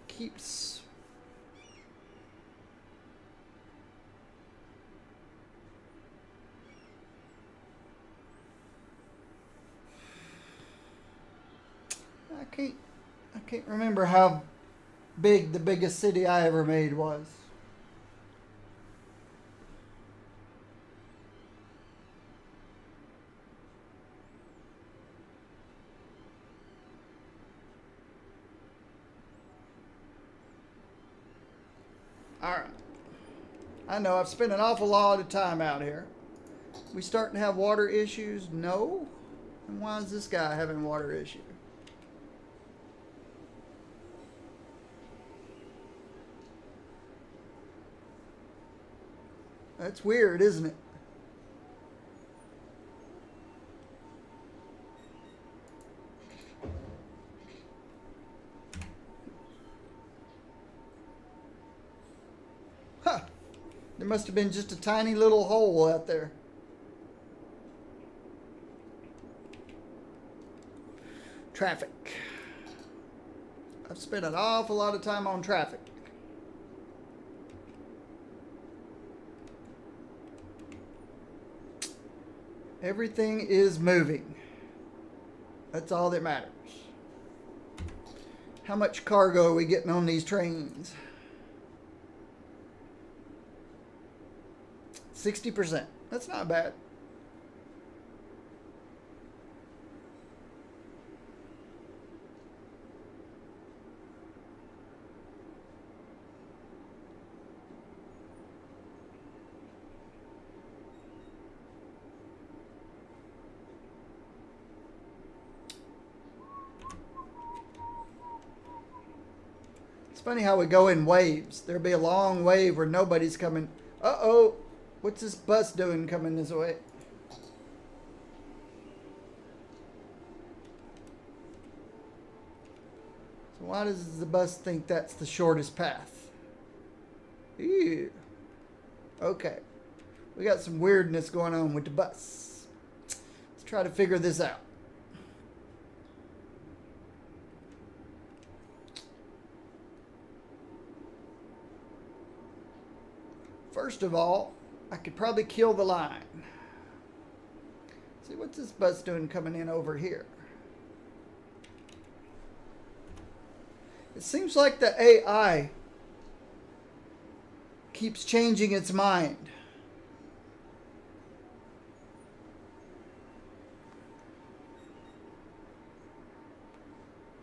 Keeps I can't remember how big the biggest city I ever made was. Alright. I know I've spent an awful lot of time out here. We starting to have water issues? No. And why is this guy having water issues? That's weird, isn't it? Huh. There must have been just a tiny little hole out there. Traffic. I've spent an awful lot of time on traffic. Everything is moving. That's all that matters. How much cargo are we getting on these trains? 60%. That's not bad. It's funny how we go in waves. There'll be a long wave where nobody's coming. Uh-oh. What's this bus doing coming this way? So why does the bus think that's the shortest path? Ew. Okay. We got some weirdness going on with the bus. Let's try to figure this out. First of all, I could probably kill the line. See, what's this bus doing coming in over here? It seems like the AI keeps changing its mind.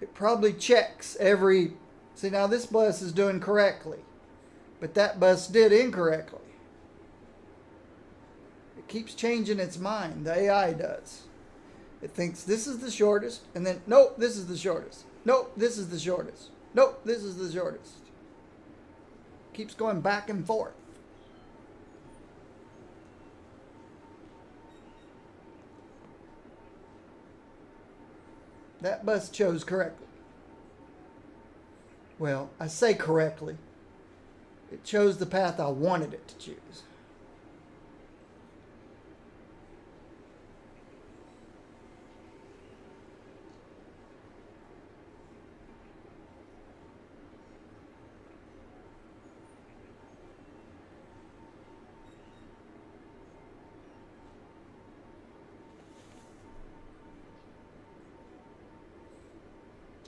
It probably checks every... See, now this bus is doing correctly, but that bus did incorrectly. It keeps changing its mind. The AI does. It thinks this is the shortest, and then, nope, this is the shortest. Nope, this is the shortest. Nope, this is the shortest. Keeps going back and forth. That bus chose correctly. Well, I say correctly. It chose the path I wanted it to choose.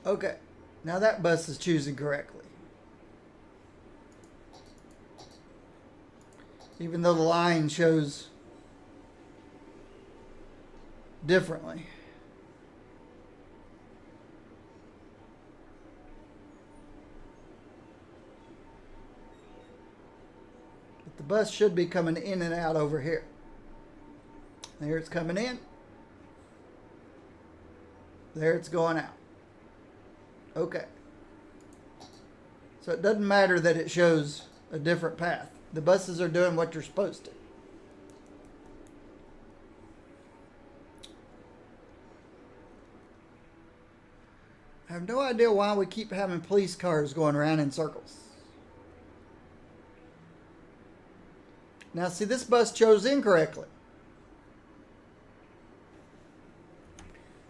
Okay, now that bus is choosing correctly. Even though the line shows differently. The bus should be coming in and out over here. There it's coming in. There it's going out. Okay. So it doesn't matter that it shows a different path. The buses are doing what they're supposed to. I have no idea why we keep having police cars going around in circles. Now see, this bus chose incorrectly.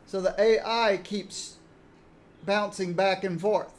So the AI keeps bouncing back and forth.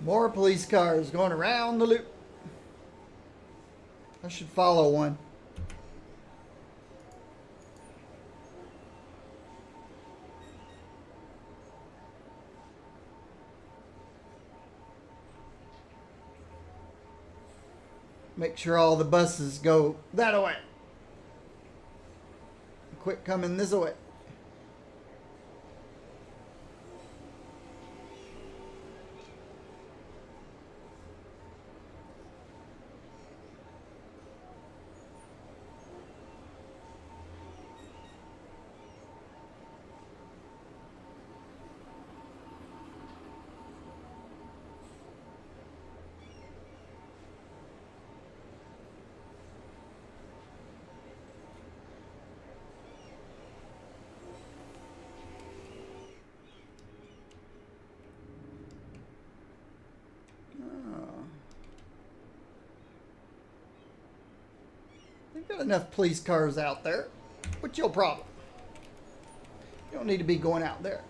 More police cars going around the loop. I should follow one. Make sure all the buses go that way. Quit coming this way. They've got enough police cars out there. What's your problem? You don't need to be going out there.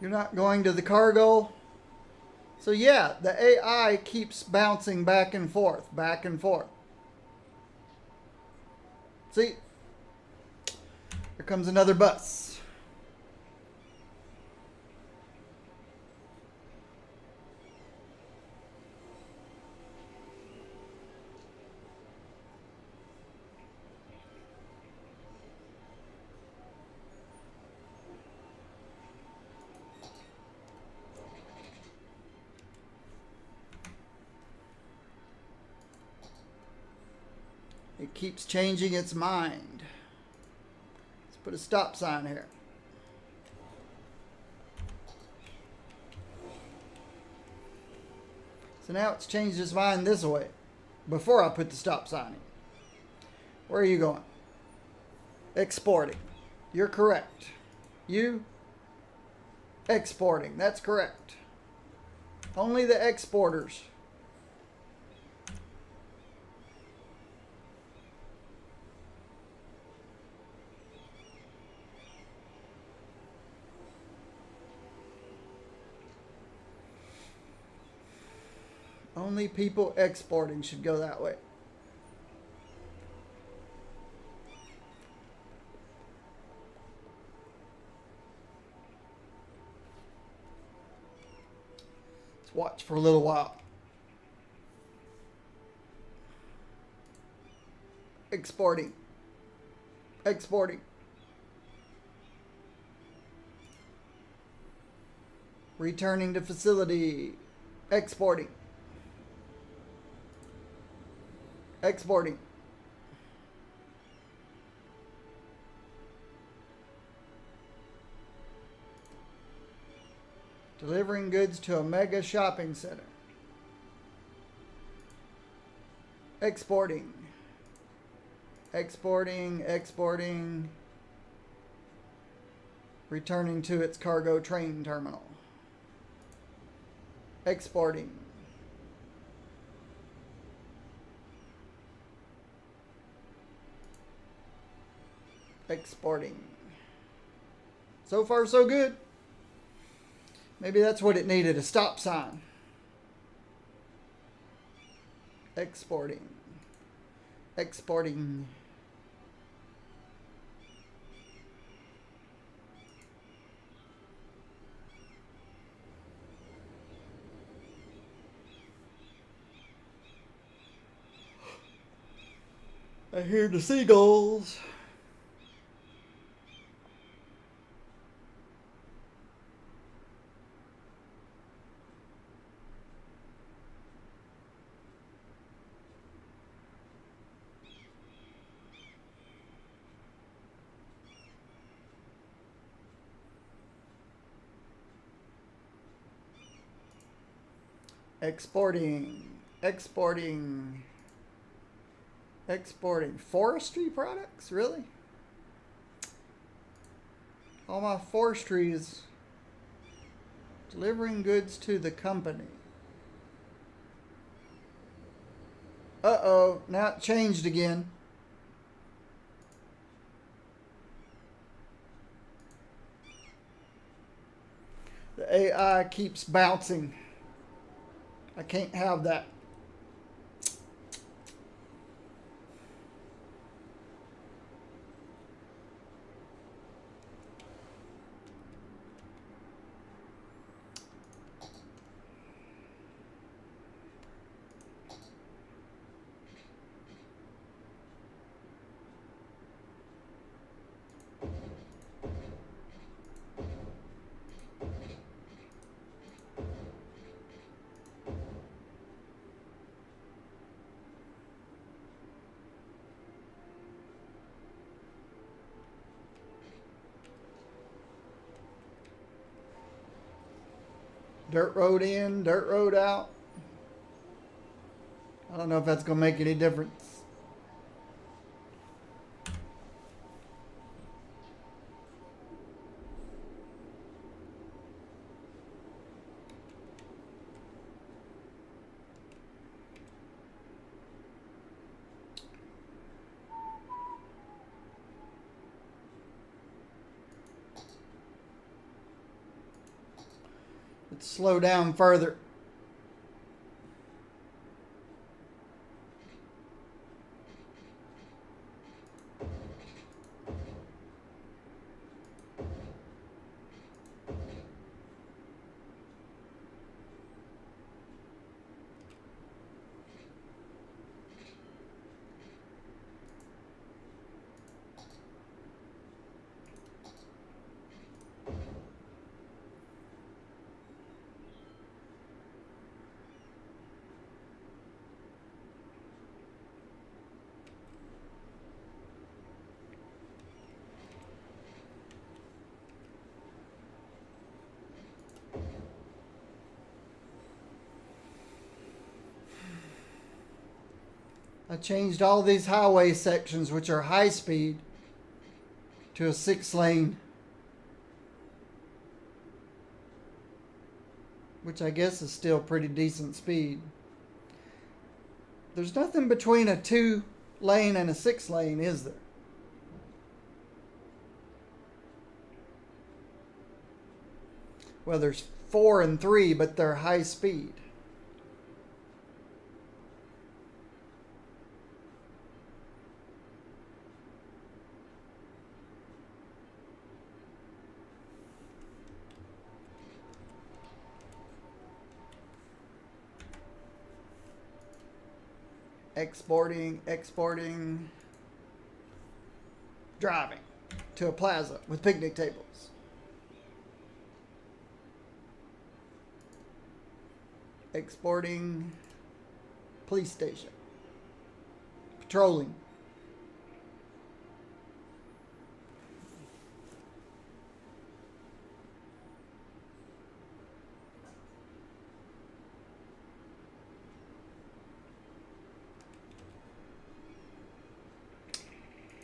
You're not going to the cargo. So yeah, the AI keeps bouncing back and forth, back and forth. See? Here comes another bus. It keeps changing its mind. Let's put a stop sign here. So now it's changed its mind this way before I put the stop sign in. Where are you going? Exporting. You're correct. You exporting. That's correct. Only the exporters. Only people exporting should go that way. Watch for a little while. Exporting. Exporting. Returning to facility. Exporting. Exporting. Delivering goods to a mega shopping center. Exporting. Exporting, exporting. Returning to its cargo train terminal. Exporting. Exporting. So far, so good. Maybe that's what it needed, a stop sign. Exporting. Exporting. I hear the seagulls. Exporting. Exporting. Exporting. Forestry products? Really? All my forestry is delivering goods to the company. Uh-oh. Now it changed again. The AI keeps bouncing. I can't have that. Dirt road in, dirt road out. I don't know if that's going to make any difference. Let's slow down further. I changed all these highway sections, which are high speed, to a 6-lane, which I guess is still pretty decent speed. There's nothing between a 2-lane and a 6-lane, is there? Well, there's 4 and 3, but they're high speed. Exporting. Driving to a plaza with picnic tables. Exporting. Police station. Patrolling.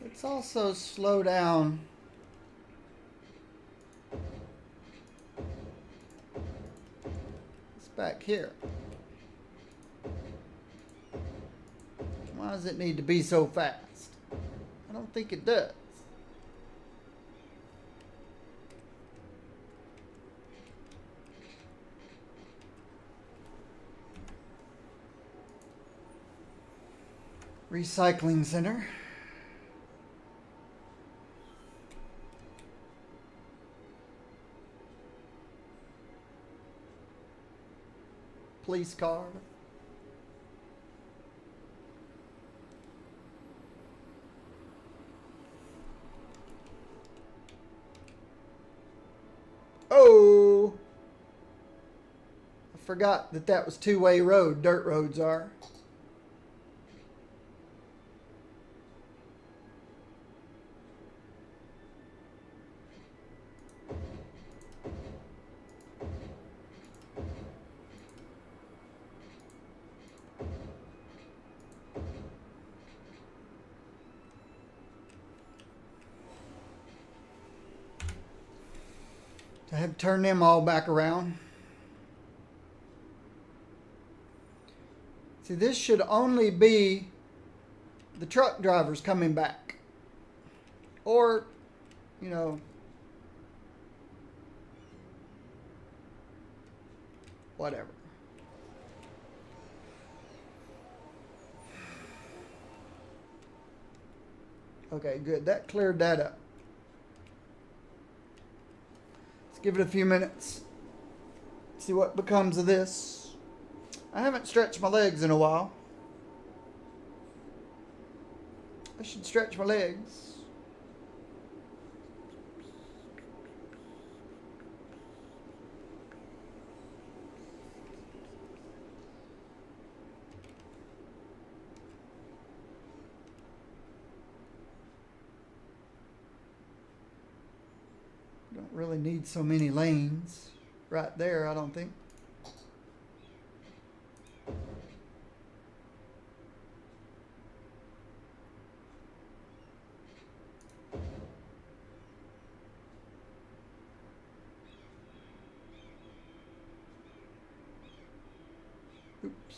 Let's also slow down. It's back here. Why does it need to be so fast? I don't think it does. Recycling center. Police car. Oh! I forgot that was two-way road. Dirt roads are. I have turned them all back around. See, this should only be the truck drivers coming back. Or, you know, whatever. Okay, good. That cleared that up. Give it a few minutes. See what becomes of this. I haven't stretched my legs in a while. I should stretch my legs. Don't really need so many lanes right there, I don't think. Oops.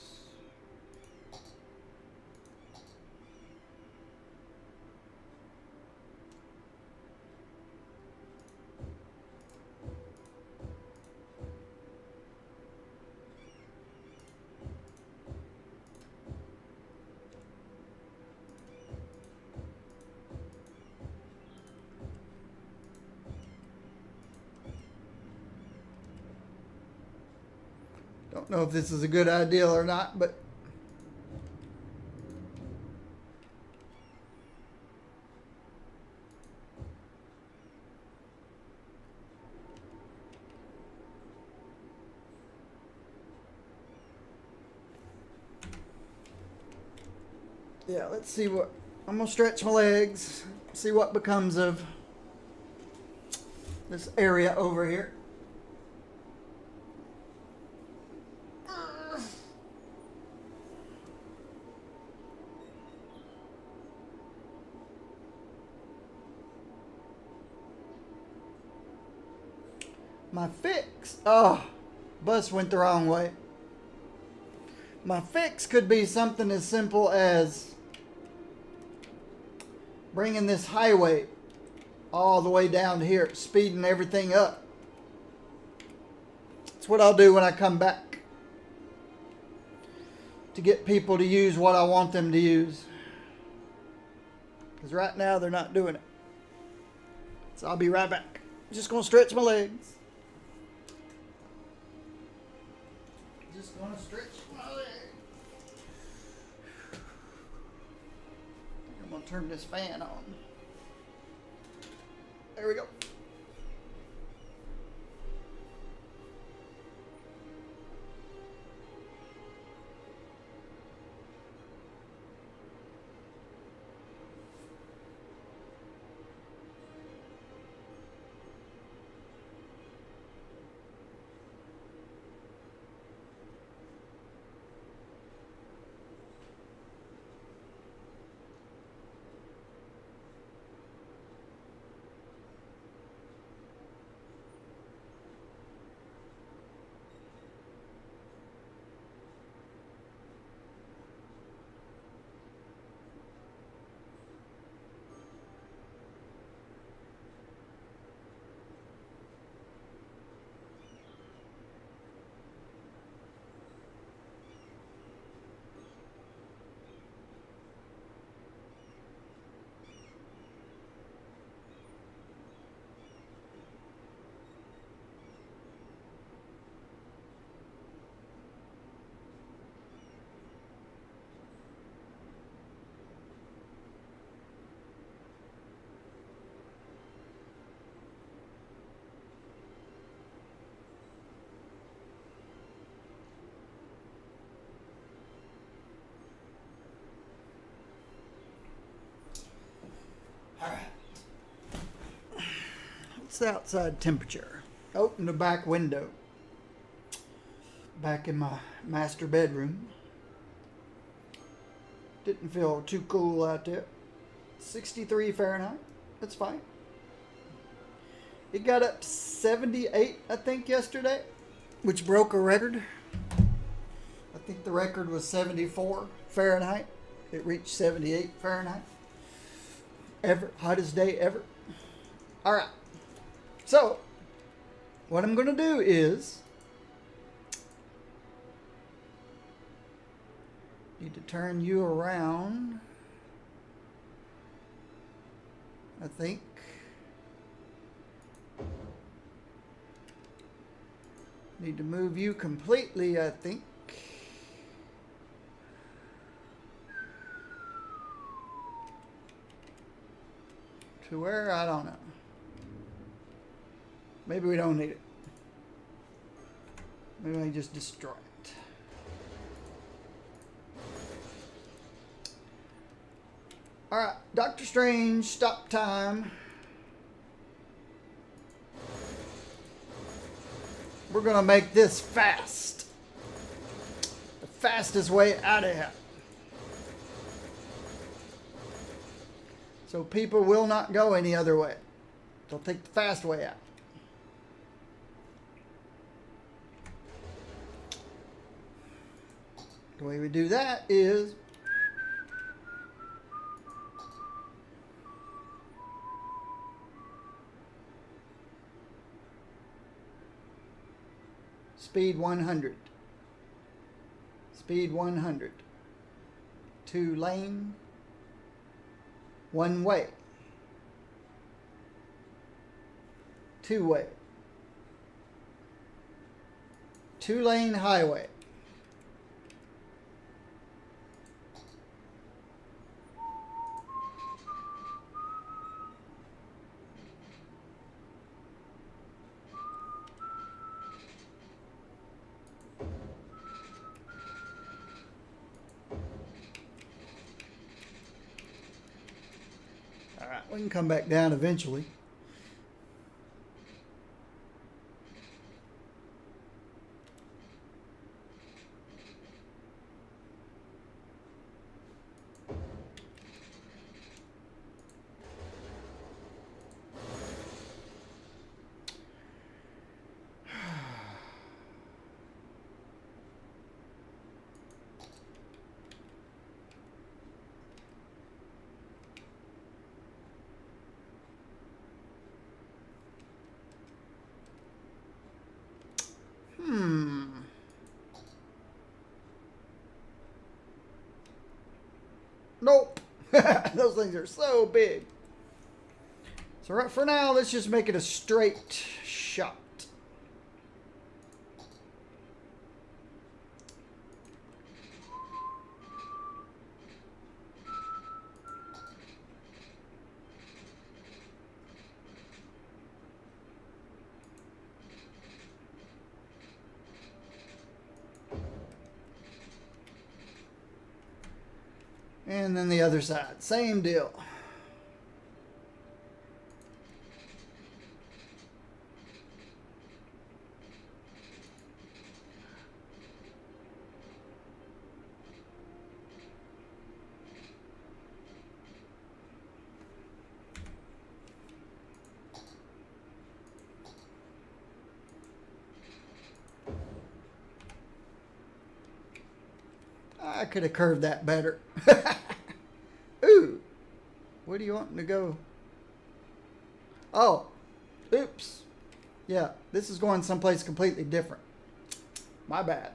Don't know if this is a good idea or not, but yeah, let's see what I'm gonna stretch my legs, see what becomes of this area over here. My fix, bus went the wrong way. My fix could be something as simple as bringing this highway all the way down here, speeding everything up. That's what I'll do when I come back to get people to use what I want them to use. Because right now they're not doing it. So I'll be right back. Just going to stretch my legs. Just going to stretch my legs. gonna turn this fan on. There we go. What's the outside temperature? Open the back window. Back in my master bedroom. Didn't feel too cool out there. 63 Fahrenheit. That's fine. It got up to 78, I think, yesterday, which broke a record. I think the record was 74 Fahrenheit. It reached 78 Fahrenheit. Ever. Hottest day ever. All right. So, what I'm going to do is need to turn you around, I think. Need to move you completely, I think. To where? I don't know. Maybe we don't need it. Maybe I just destroy it. Alright, Doctor Strange, stop time. We're going to make this fast. The fastest way out of here. So people will not go any other way. They'll take the fast way out. The way we do that is speed 100. Speed 100. 2 lane. 1 way. 2 way. 2 lane highway. Alright, we can come back down eventually. Nope. Those things are so big. So right for now, let's just make it a straight shot. And then the other side, same deal. I could have curved that better. Ooh. Where do you want to go? Oh. Oops. Yeah, this is going someplace completely different. My bad.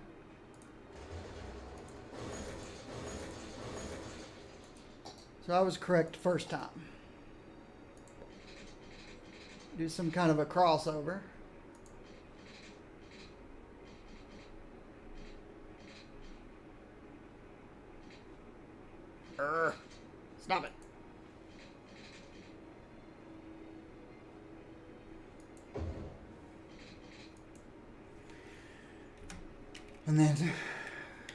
So I was correct first time. Do some kind of a crossover. Stop it. And then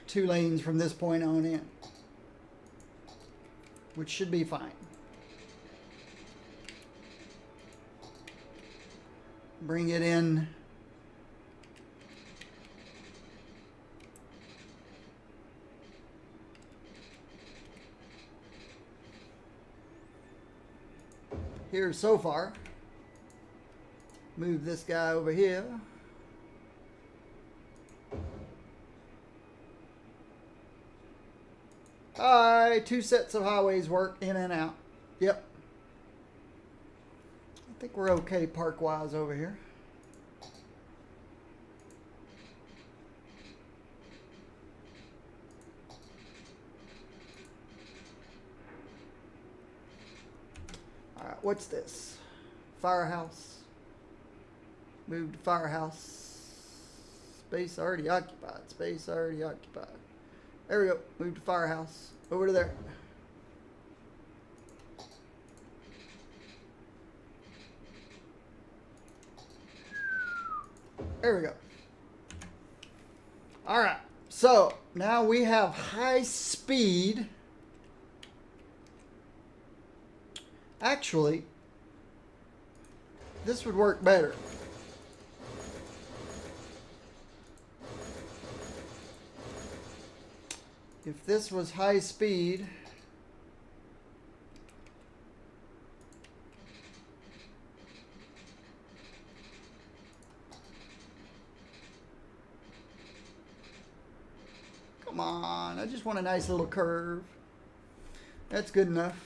2 lanes from this point on in, which should be fine. Bring it in. Here so far. Move this guy over here. Alright, 2 sets of highways work in and out. Yep. I think we're okay park-wise over here. Alright, what's this? Firehouse. Move to firehouse. Space already occupied. Space already occupied. There we go. Move to firehouse. Over to there. There we go. Alright. So, now we have high speed. Actually, this would work better. If this was high speed, come on, I just want a nice little curve. That's good enough.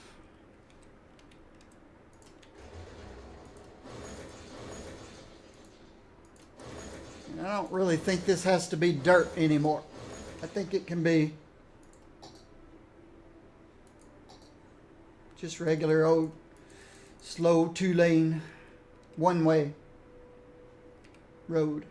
And I don't really think this has to be dirt anymore. I think it can be just regular old slow 2-lane one-way road.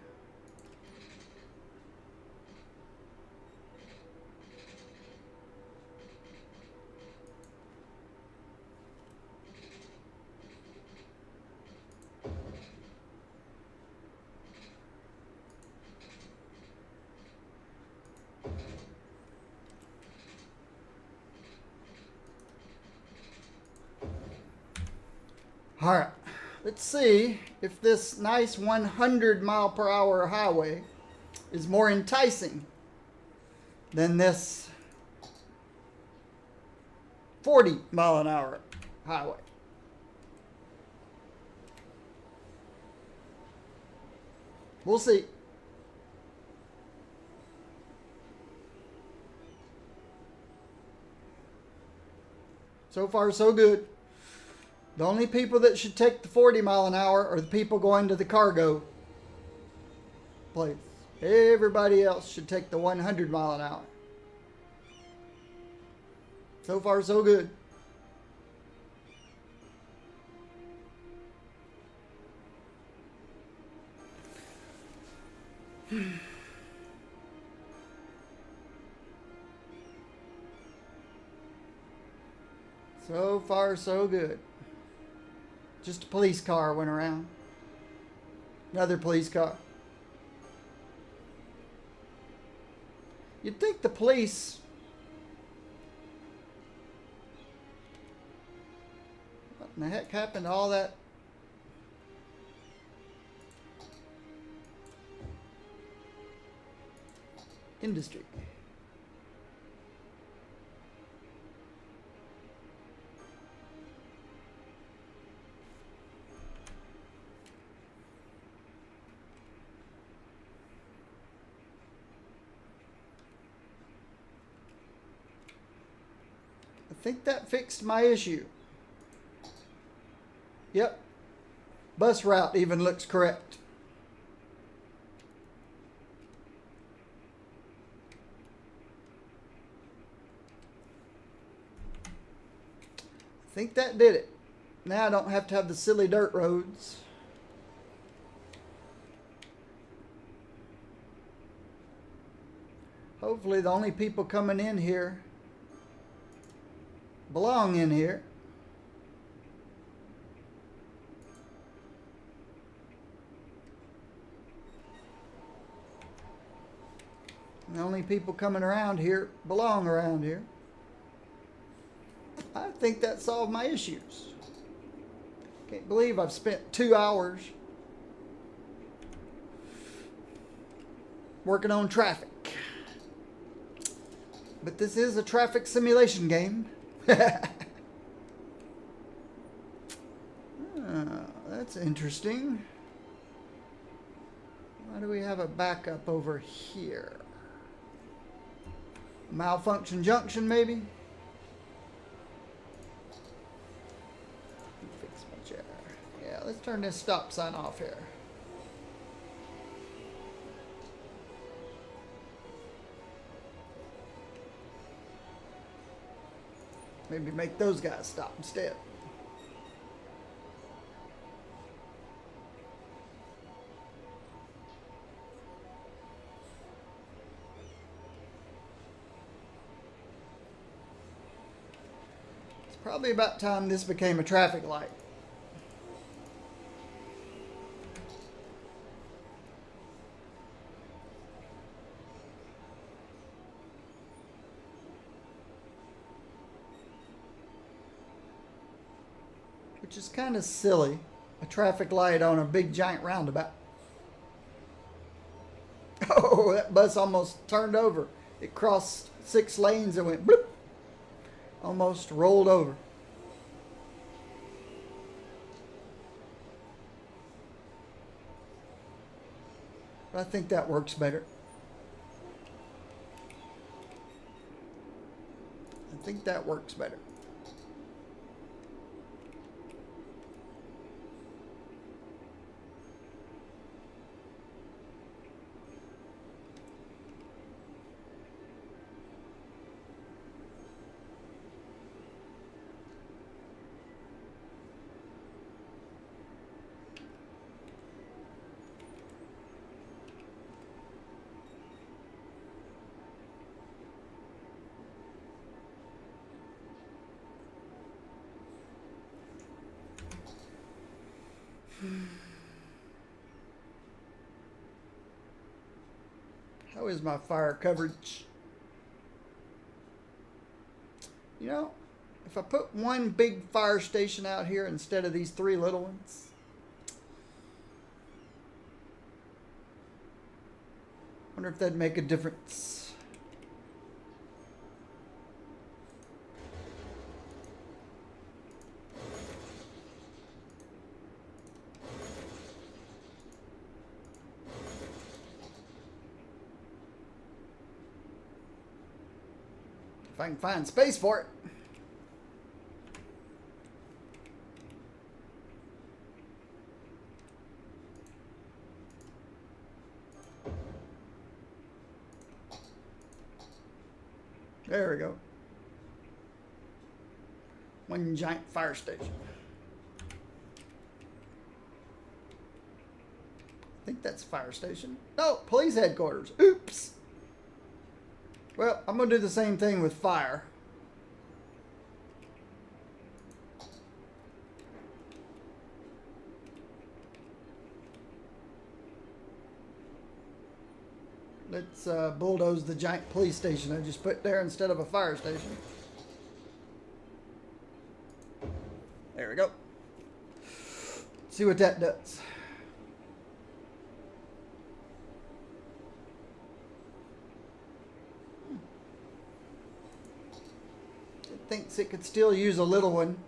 All right, let's see if this nice 100-mile-per-hour highway is more enticing than this 40-mile-an-hour highway. We'll see. So far, so good. The only people that should take the 40-mile-an-hour are the people going to the cargo place. Everybody else should take the 100-mile-an-hour. So far, so good. So far, so good. Just a police car went around. Another police car. You'd think the police And the heck happened to all that? Industry. I think that fixed my issue. Yep. Bus route even looks correct. I think that did it. Now I don't have to have the silly dirt roads. Hopefully the only people coming in here belong in here. And the only people coming around here belong around here. I think that solved my issues. Can't believe I've spent 2 hours working on traffic. But this is a traffic simulation game. That's interesting. Why do we have a backup over here? Malfunction junction, maybe? Fix my chair. Yeah, let's turn this stop sign off here. Maybe make those guys stop instead. It's probably about time this became a traffic light. Which is kind of silly. A traffic light on a big giant roundabout. Oh, that bus almost turned over. It crossed 6 lanes and went bloop. Almost rolled over. But I think that works better. I think that works better. How is my fire coverage? You know, if I put one big fire station out here instead of these 3 little ones, wonder if that'd make a difference. If I can find space for it. There we go. One giant fire station. I think that's fire station. No, police headquarters. Oops. Well, I'm going to do the same thing with fire. Let's bulldoze the giant police station I just put there instead of a fire station. There we go. See what that does. It thinks it could still use a little one.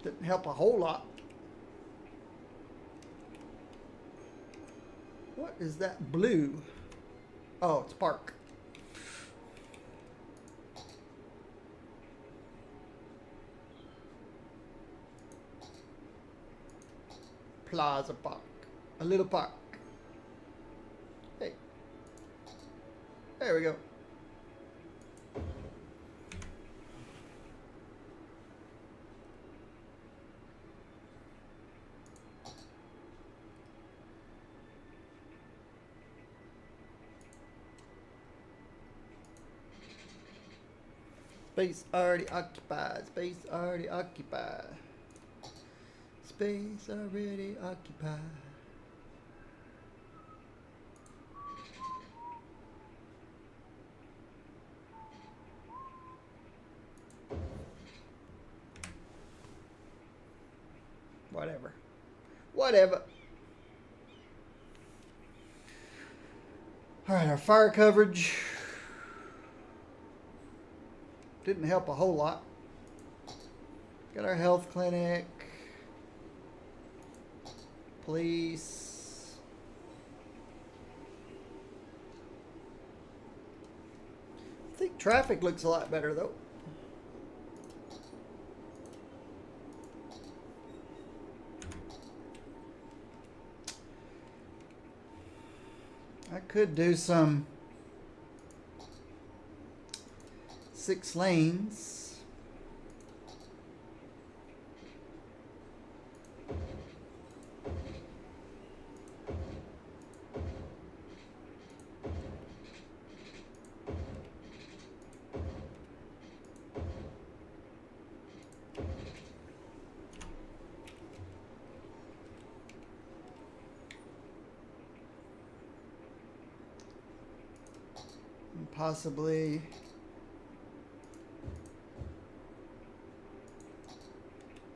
Didn't help a whole lot. What is that blue? Oh, it's Park. Plaza Park. A little park. Hey. There we go. Space already occupied. Space already occupied. Space already occupied. Whatever. Whatever. All right, our fire coverage didn't help a whole lot. Got our health clinic, police. I think traffic looks a lot better though. I could do some 6 lanes. And possibly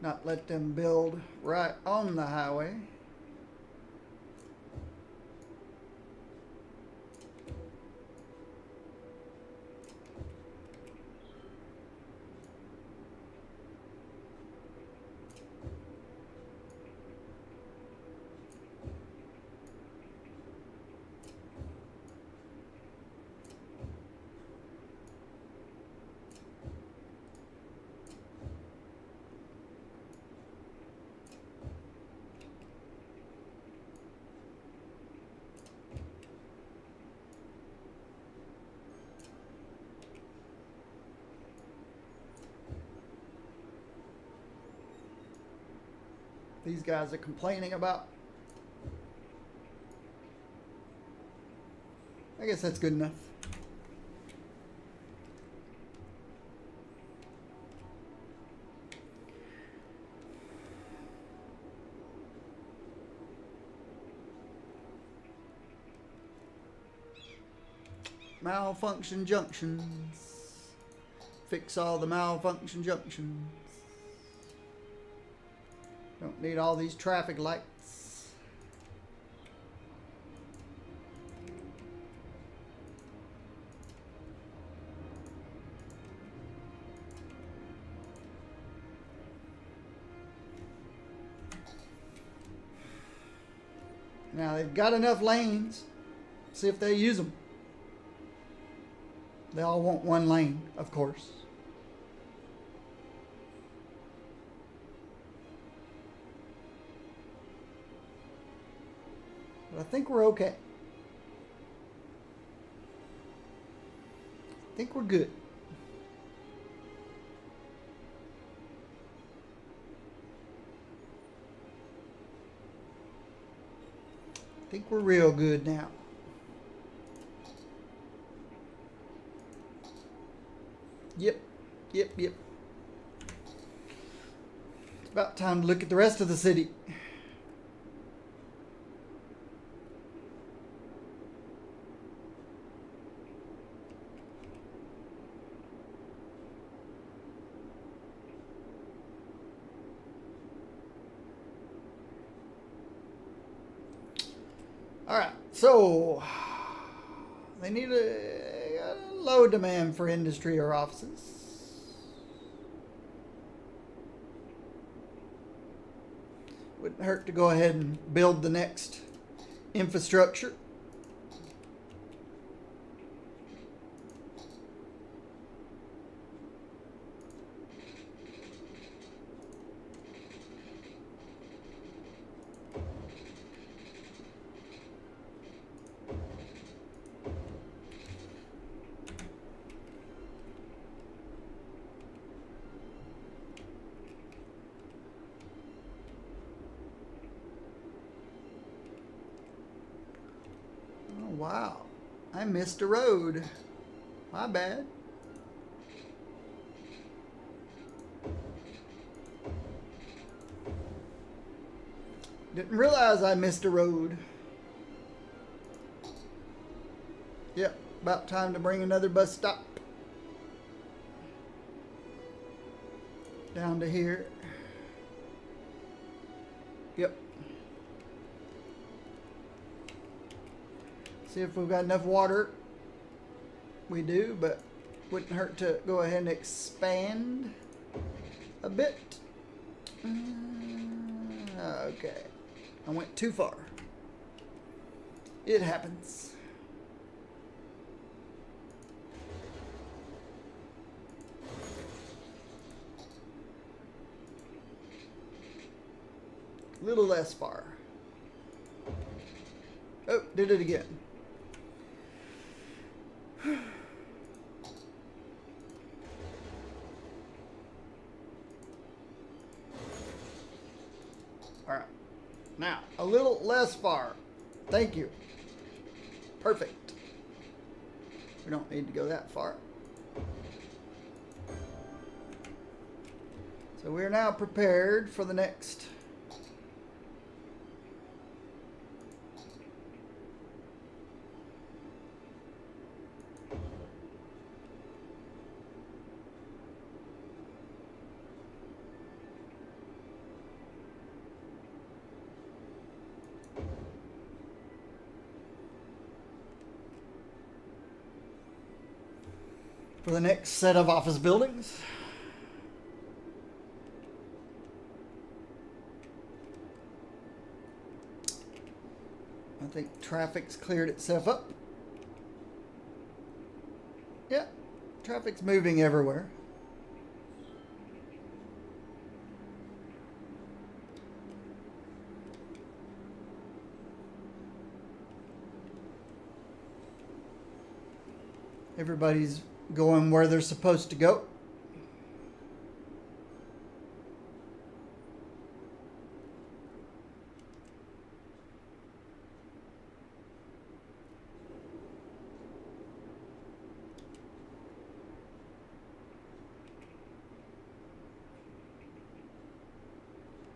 not let them build right on the highway. These guys are complaining about. I guess that's good enough. Malfunction junctions. Fix all the malfunction junctions. Don't need all these traffic lights. Now they've got enough lanes. See if they use them. They all want one lane, of course. But I think we're okay. I think we're good. I think we're real good now. Yep. It's about time to look at the rest of the city. Alright, so they need a low demand for industry or offices. Wouldn't hurt to go ahead and build the next infrastructure. Wow, I missed a road. My bad. Didn't realize I missed a road. Yep, about time to bring another bus stop down to here. Yep. See if we've got enough water. We do, but wouldn't hurt to go ahead and expand a bit. Okay. I went too far. It happens. A little less far. Oh, did it again. Alright. Now, a little less far. Thank you. Perfect. We don't need to go that far. So we're now prepared for the next set of office buildings. I think traffic's cleared itself up. Yeah, traffic's moving everywhere. Everybody's going where they're supposed to go.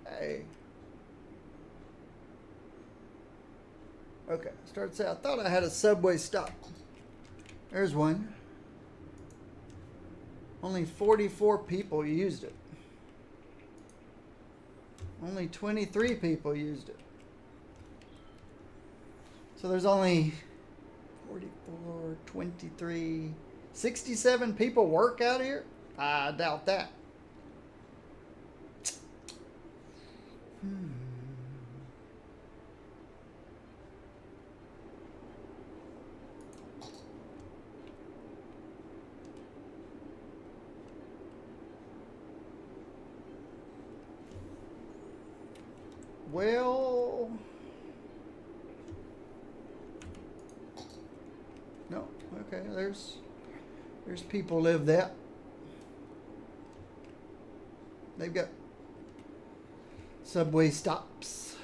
Hey. Okay, starts out. I thought I had a subway stop. There's one. Only 44 people used it. Only 23 people used it. So there's only 44, 23, 67 people work out here? I doubt that. Well, no. Okay, there's people live there. They've got subway stops.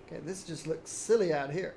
Okay, this just looks silly out here.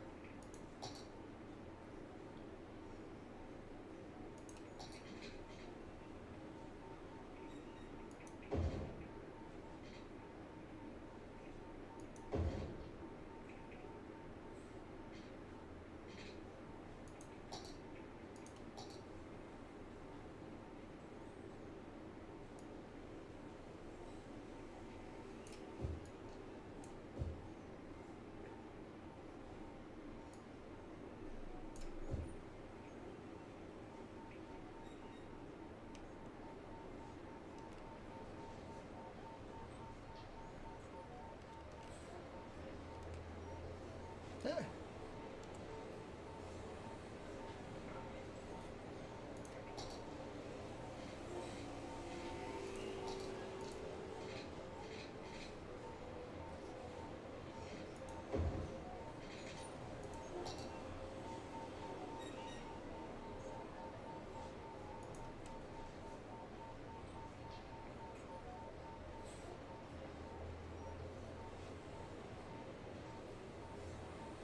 Yeah.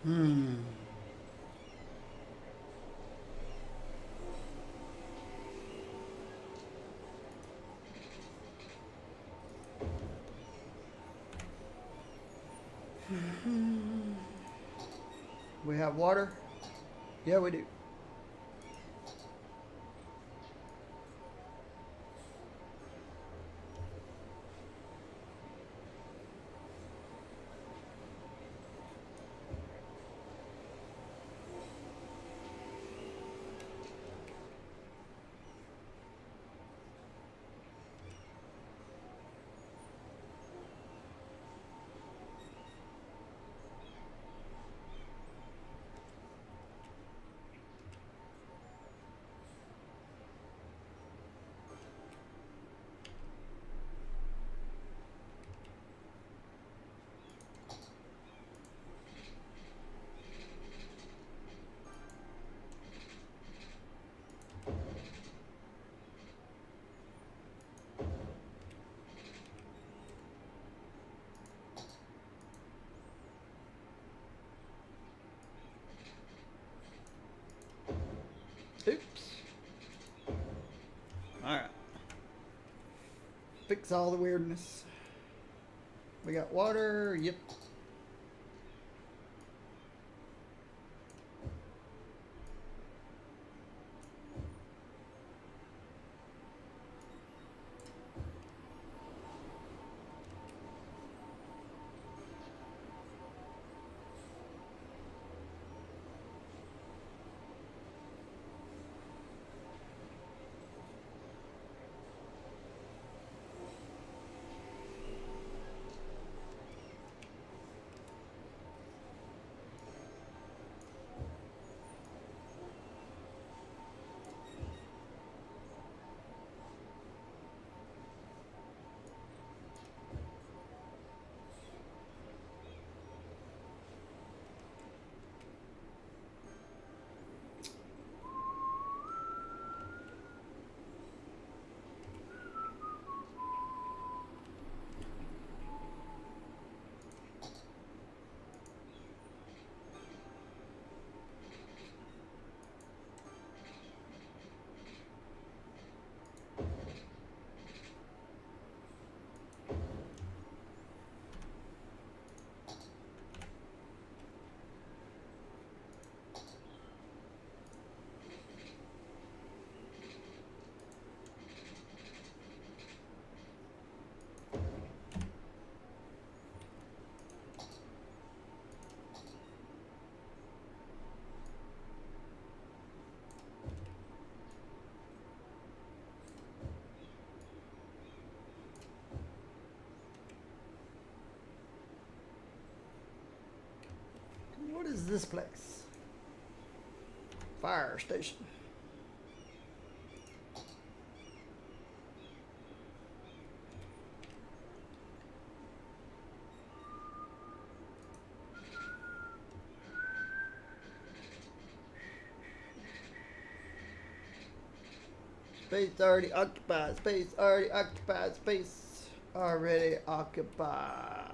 Hmm. We have water? Yeah, we do. Oops. Alright. Fix all the weirdness. We got water. Yep. What is this place? fire station. Space already occupied. Space already occupied. Space already occupied.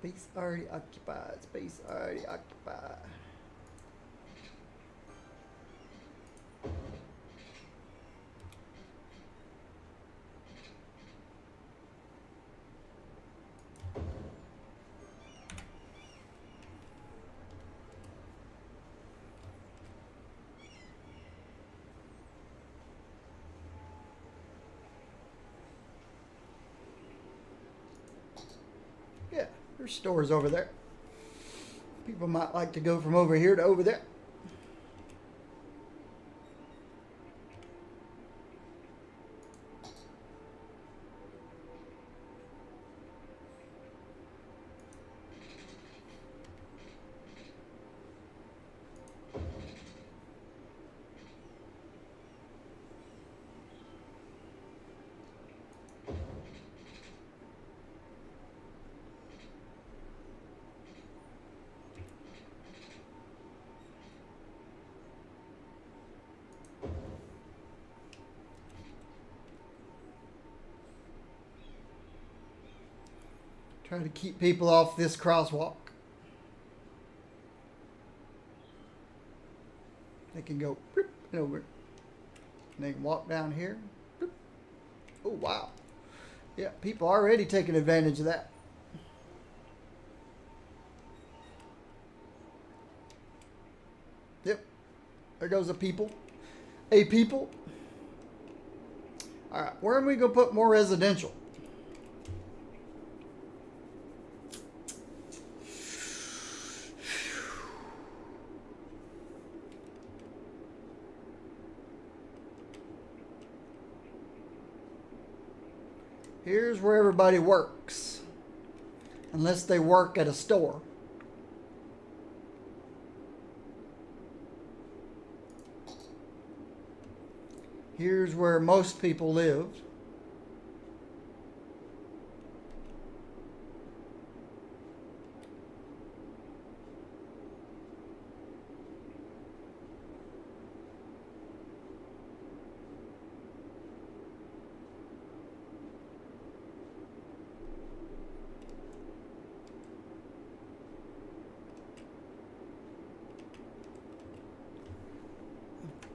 Space already occupied. Space already occupied. Yeah, there's stores over there. People might like to go from over here to over there. Try to keep people off this crosswalk. They can go and over. And they can walk down here. Oh, wow. Yeah, people are already taking advantage of that. Yep. There goes a people. A people. All right, where are we going to put more residential? Here's where everybody works, unless they work at a store. Here's where most people lived.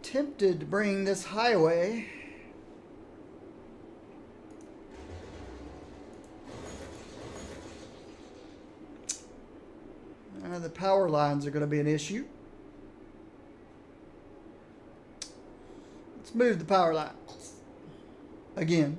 Tempted to bring this highway the power lines are going to be an issue. Let's move the power lines again.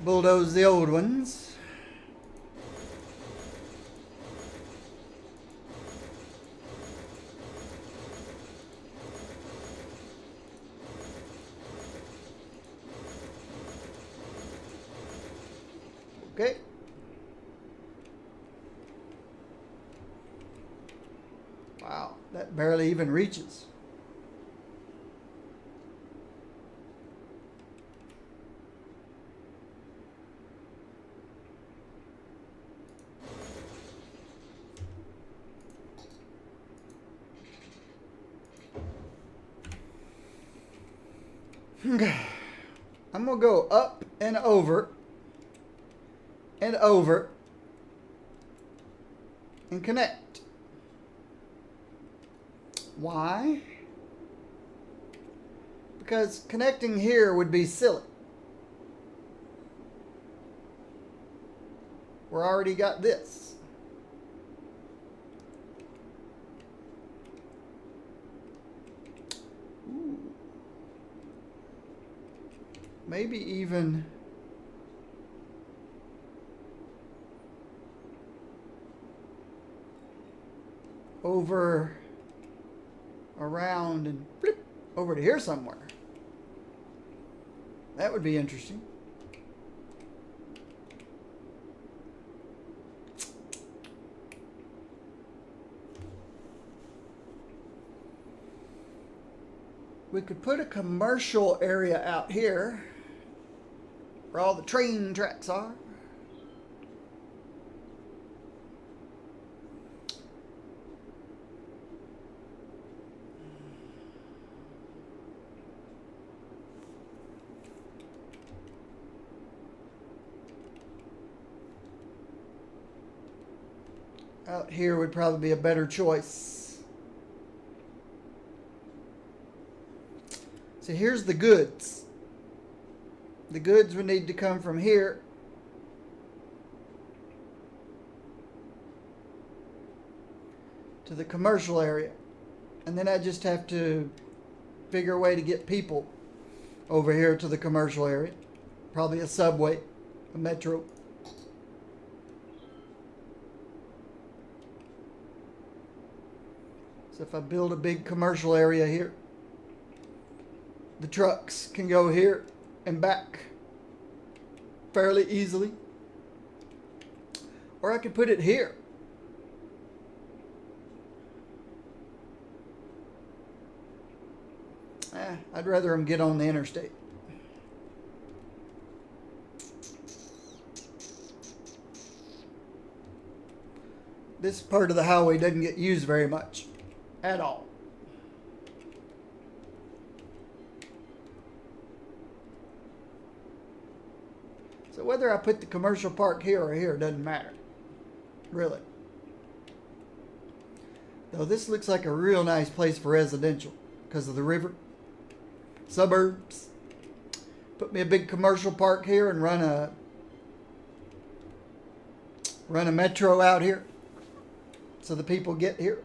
Bulldoze the old ones. Okay. Wow, that barely even reaches. Okay. I'm going to go up and over and over and connect. Why? Because connecting here would be silly. We're already got this. Ooh. Maybe even over around and flip over to here somewhere. That would be interesting. We could put a commercial area out here where all the train tracks are. Out here would probably be a better choice. So here's the goods. The goods would need to come from here to the commercial area. And then I just have to figure a way to get people over here to the commercial area. Probably a subway, a metro. So if I build a big commercial area here, the trucks can go here and back fairly easily. Or I could put it here. I'd rather them get on the interstate. This part of the highway doesn't get used very much at all. So whether I put the commercial park here or here doesn't matter, really. Though this looks like a real nice place for residential because of the river, suburbs. Put me a big commercial park here and run a metro out here so the people get here.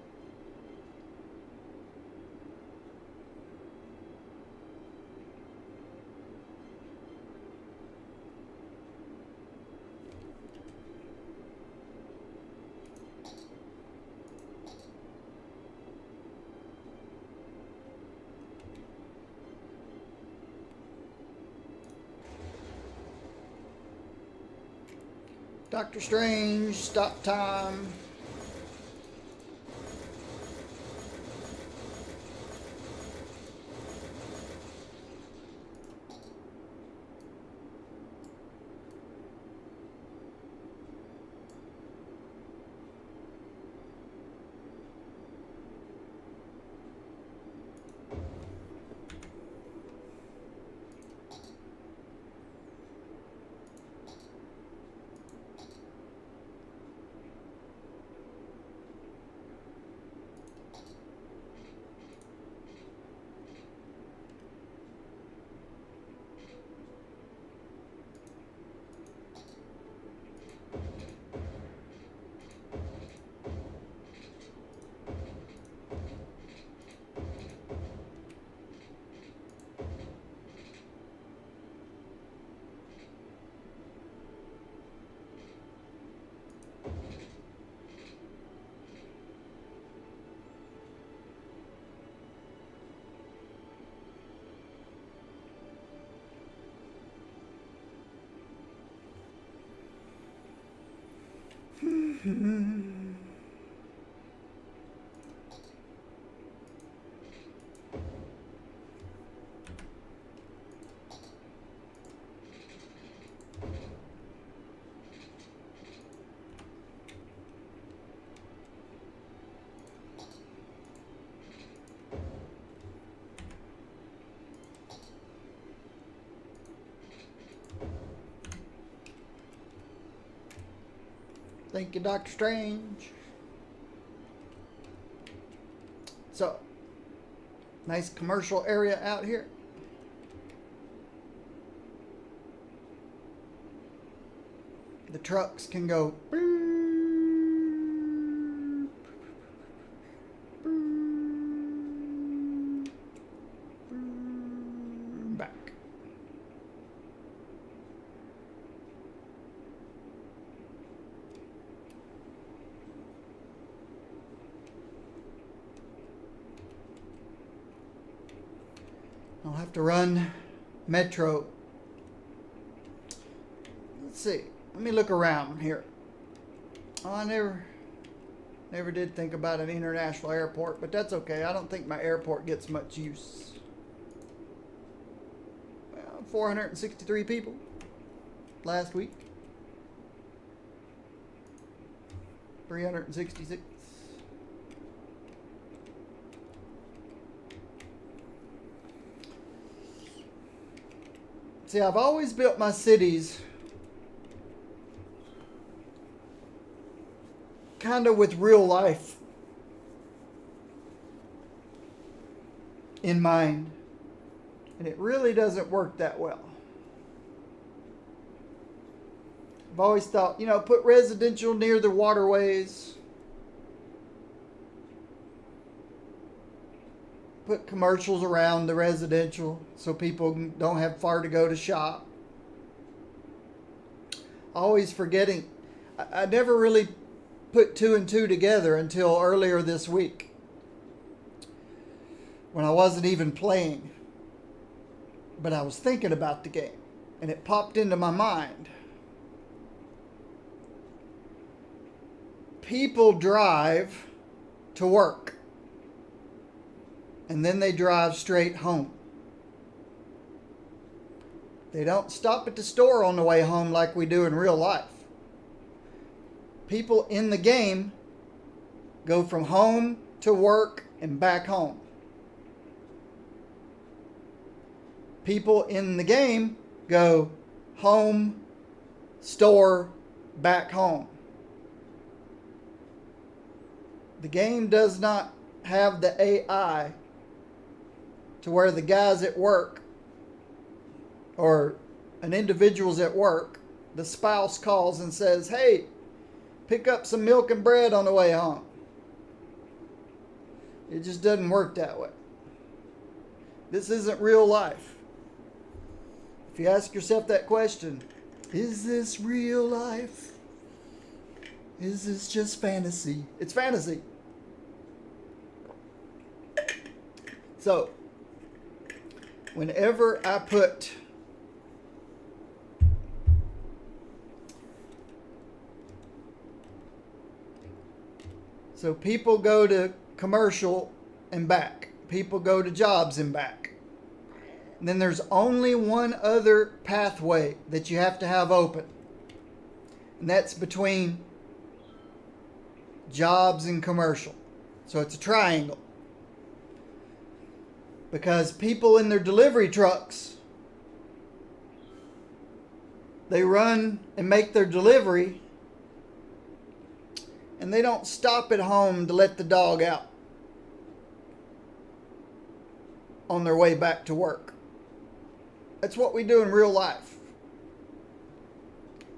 Doctor Strange, stop time. Thank you, Doctor Strange. So, nice commercial area out here. the trucks can go back. I'll have to run Metro. Let's see. Let me look around here. Oh, I never did think about an international airport, but that's okay. I don't think my airport gets much use. Well, 463 people last week. 366. See, I've always built my cities kind of with real life in mind, and it really doesn't work that well. I've always thought, put residential near the waterways, put commercials around the residential so people don't have far to go to shop. Always forgetting, I never really put two and two together until earlier this week when I wasn't even playing, but I was thinking about the game and it popped into my mind. People drive to work and then they drive straight home. They don't stop at the store on the way home like we do in real life. People in the game go from home to work and back home. People in the game go home, store, back home. The game does not have the AI to where the guys at work or an individual's at work, the spouse calls and says, hey, pick up some milk and bread on the way home. It just doesn't work that way. This isn't real life. If you ask yourself that question, is this real life? Is this just fantasy? It's fantasy. So, whenever I put people go to commercial and back. People go to jobs and back. And then there's only one other pathway that you have to have open. And that's between jobs and commercial. So it's a triangle. Because people in their delivery trucks, they run and make their delivery and they don't stop at home to let the dog out on their way back to work. That's what we do in real life.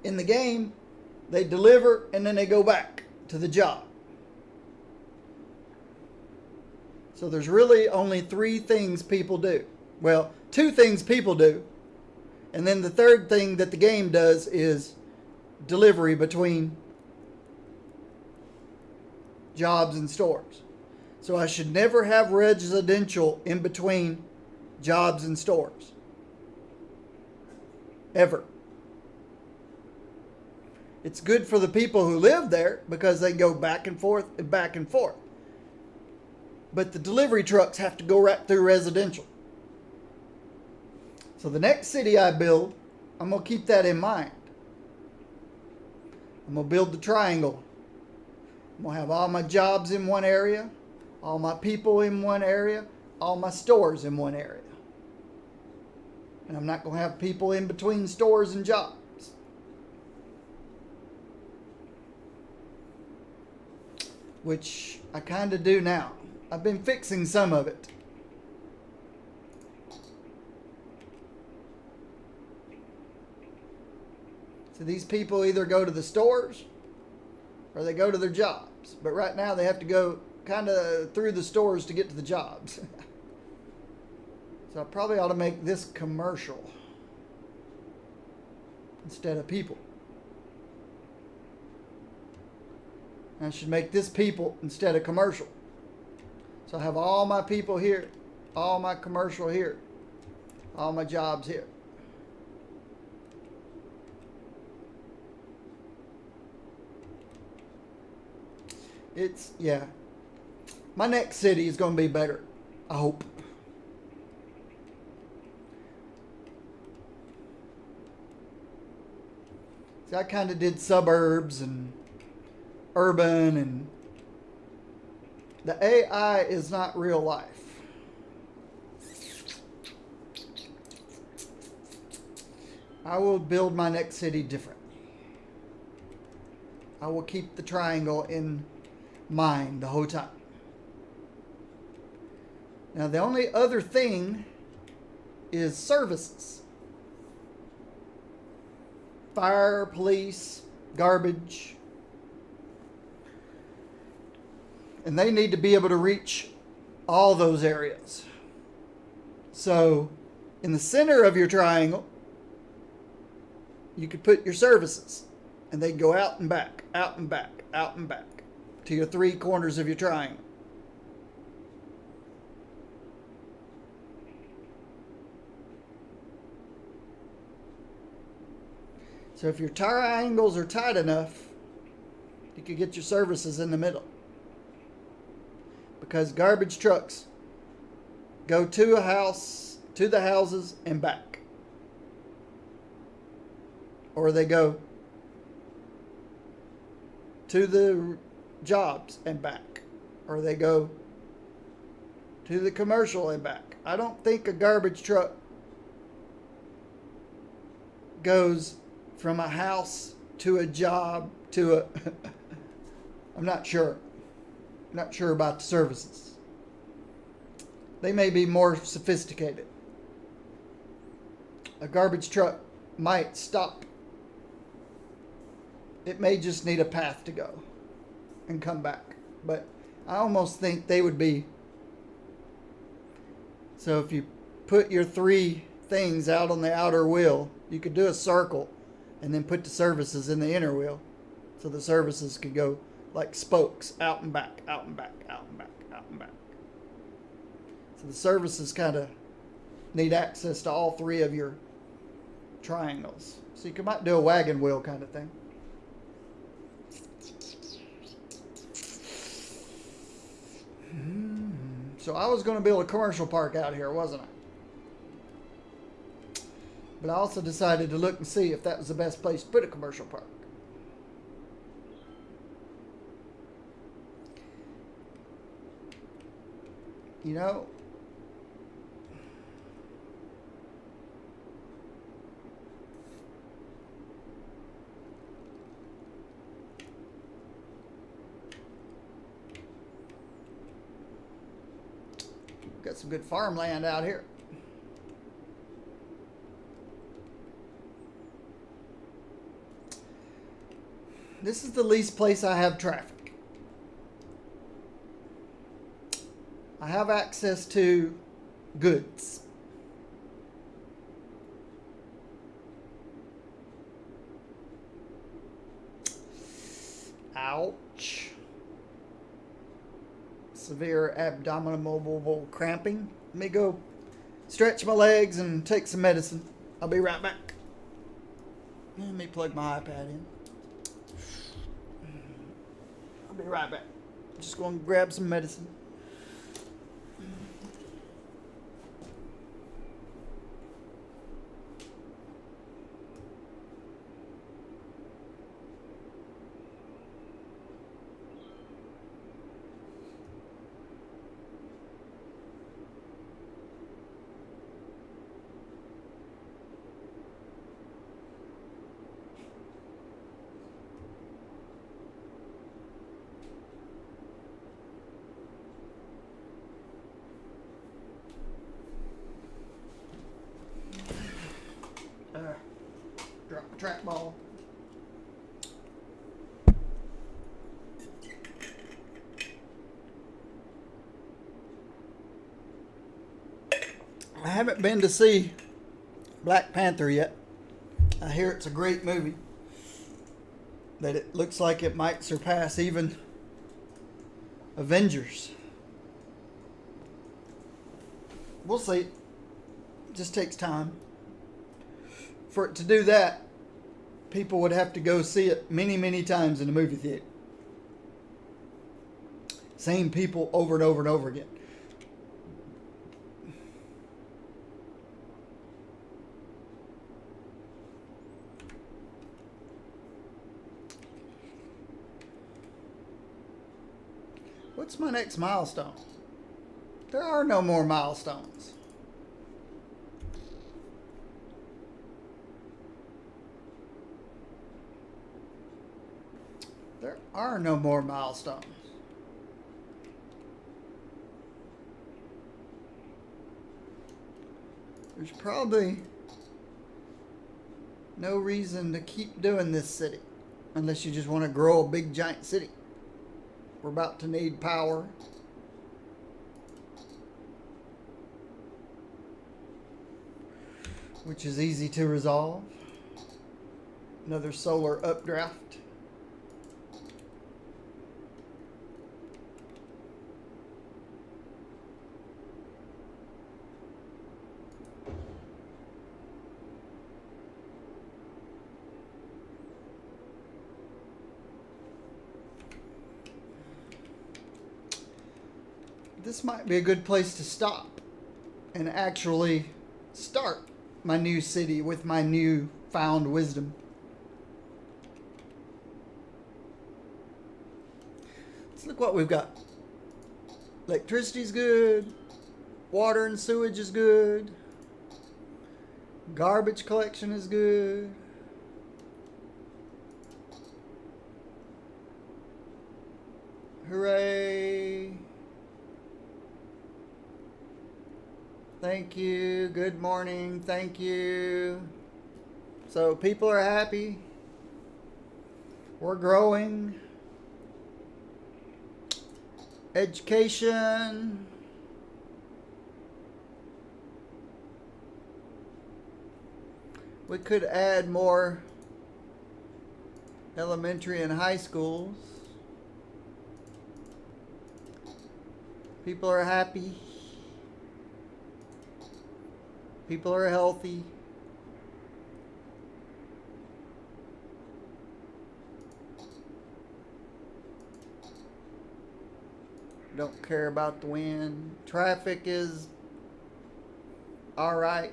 In the game, they deliver and then they go back to the job. So there's really only three things people do. Well, two things people do. And then the third thing that the game does is delivery between jobs and stores. So I should never have residential in between jobs and stores. Ever. It's good for the people who live there because they go back and forth and back and forth. But the delivery trucks have to go right through residential. So the next city I build, I'm going to keep that in mind. I'm going to build the triangle. I'm going to have all my jobs in one area, all my people in one area, all my stores in one area. And I'm not going to have people in between stores and jobs. Which I kind of do now. I've been fixing some of it. So these people either go to the stores or they go to their jobs. But right now they have to go kind of through the stores to get to the jobs. So I probably ought to make this commercial instead of people. I should make this people instead of commercial. So I have all my people here, all my commercial here, all my jobs here. Yeah. My next city is going to be better, I hope. See, I kind of did suburbs and urban, and the AI is not real life. I will build my next city differently. I will keep the triangle in mind the whole time. Now, the only other thing is services. Fire, police, garbage. And they need to be able to reach all those areas. So, in the center of your triangle, you could put your services. And they go out and back, out and back, out and back to your three corners of your triangle. So if your triangles are tight enough, you could get your services in the middle. Because garbage trucks go to a house, to the houses and back. Or they go to the jobs and back. Or they go to the commercial and back. I don't think a garbage truck goes from a house to a job to a... I'm not sure. Not sure about the services. They may be more sophisticated. A garbage truck might stop. It may just need a path to go and come back. But I almost think they would be... So if you put your three things out on the outer wheel, you could do a circle and then put the services in the inner wheel. So the services could go like spokes, out and back, out and back, out and back, out and back. So the services kind of need access to all three of your triangles. So you might do a wagon wheel kind of thing. So I was going to build a commercial park out here, wasn't I? But I also decided to look and see if that was the best place to put a commercial park. You know, got some good farmland out here. This is the least place I have traffic. I have access to goods. Ouch. Severe abdominal cramping. Let me go stretch my legs and take some medicine. I'll be right back. Let me plug my iPad in. I'll be right back. Just going to grab some medicine. Drop a trackball. I haven't been to see Black Panther yet. I hear it's a great movie. That it looks like it might surpass even Avengers. We'll see. It just takes time. For it to do that, people would have to go see it many, many times in the movie theater. Same people over and over and over again. What's my next milestone? There are no more milestones. There are no more milestones. There's probably no reason to keep doing this city unless you just want to grow a big giant city. We're about to need power. Which is easy to resolve. Another solar updraft. This might be a good place to stop and actually start my new city with my new found wisdom. Let's look what we've got. Electricity's good. Water and sewage is good. Garbage collection is good. Hooray. Thank you. Good morning. Thank you. So people are happy. We're growing. Education. We could add more elementary and high schools. People are happy. People are healthy. Don't care about the wind. Traffic is alright.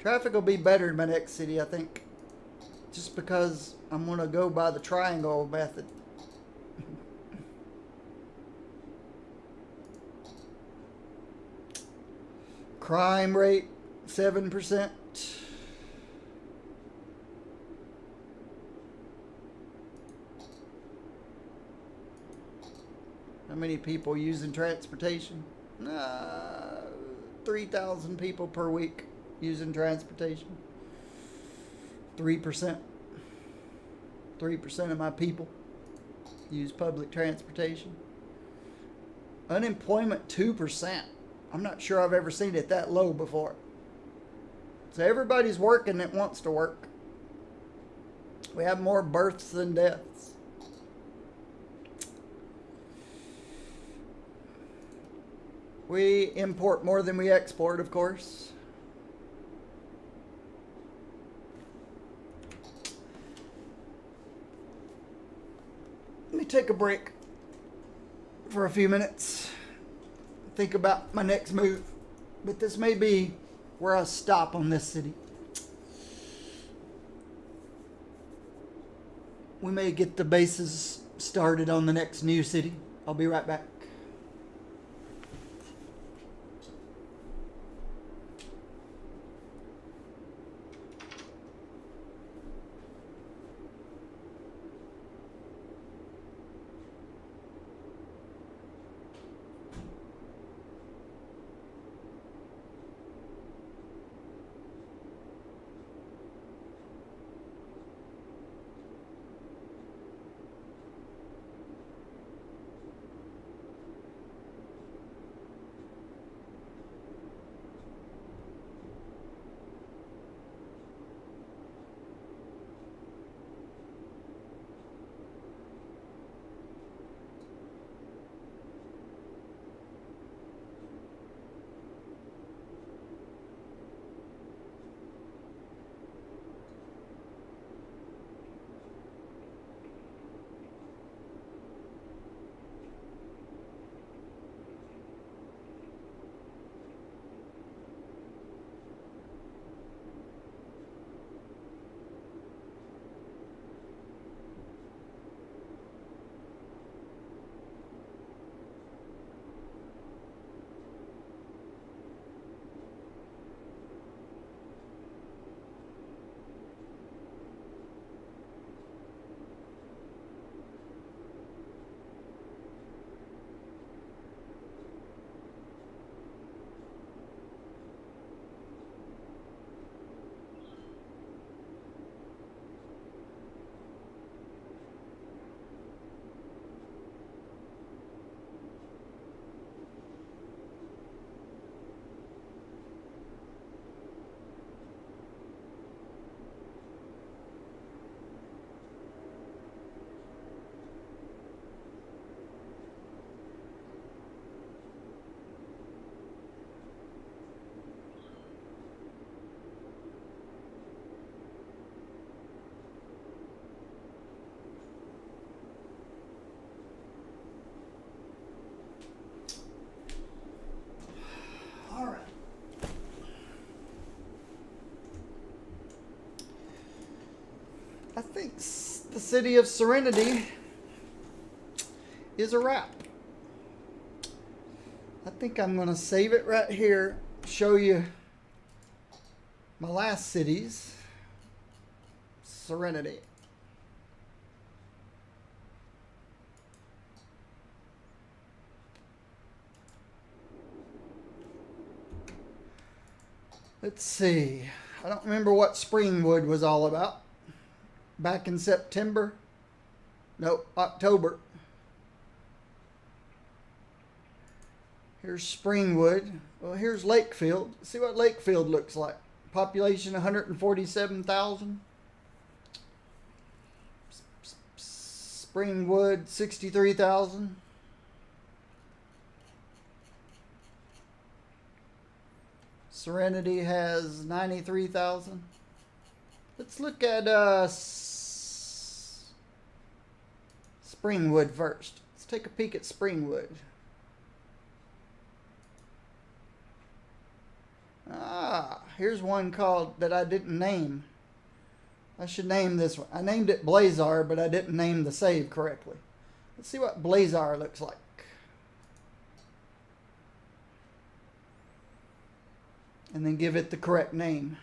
Traffic will be better in my next city, I think. Just because I'm going to go by the triangle method. Crime rate, 7%. How many people using transportation? 3,000 people per week using transportation. 3%. 3% of my people use public transportation. Unemployment, 2%. I'm not sure I've ever seen it that low before. So everybody's working that wants to work. We have more births than deaths. We import more than we export, of course. Let me take a break for a few minutes. Think about my next move. But this may be where I stop on this city. We may get the bases started on the next new city. I'll be right back. city of Serenity is a wrap. I think I'm going to save it right here, show you my last cities. Serenity. Let's see. I don't remember what Springwood was all about. Back in September. Nope, October. Here's Springwood. Well, here's Lakefield. See what Lakefield looks like. Population 147,000. Springwood 63,000. Serenity has 93,000. Let's look at Springwood first. Let's take a peek at Springwood. Here's one called that I didn't name. I should name this one. I named it Blazar, but I didn't name the save correctly. Let's see what Blazar looks like. And then give it the correct name.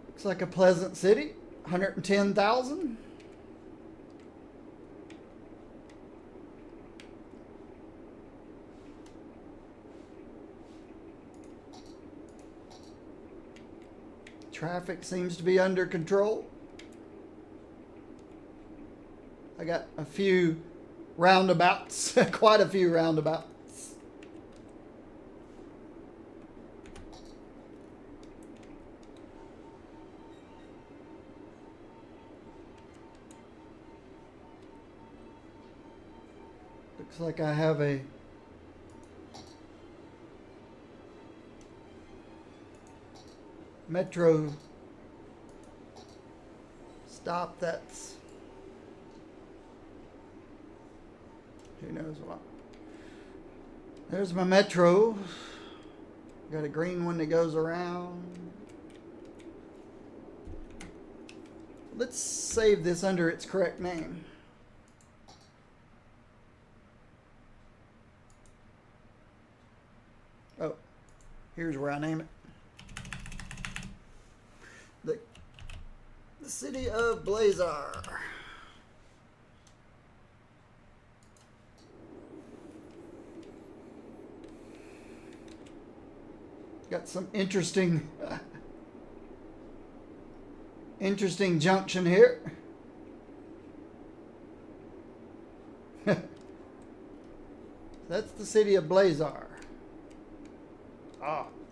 Looks like a pleasant city. 110,000. Traffic seems to be under control. I got a few roundabouts, quite a few roundabouts. Looks like I have a metro stop that's who knows what. There's my metro. Got a green one that goes around. Let's save this under its correct name. Oh, here's where I name it. The city of Blazar. Got some interesting junction here. That's the city of Blazar.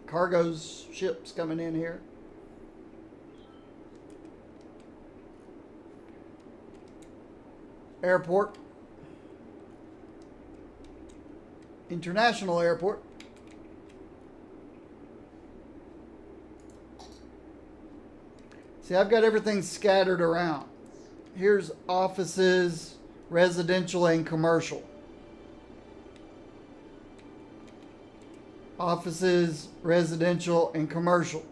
Cargo's ships coming in here. Airport. International airport. See, I've got everything scattered around. Here's offices, residential and commercial. Offices, residential and commercial.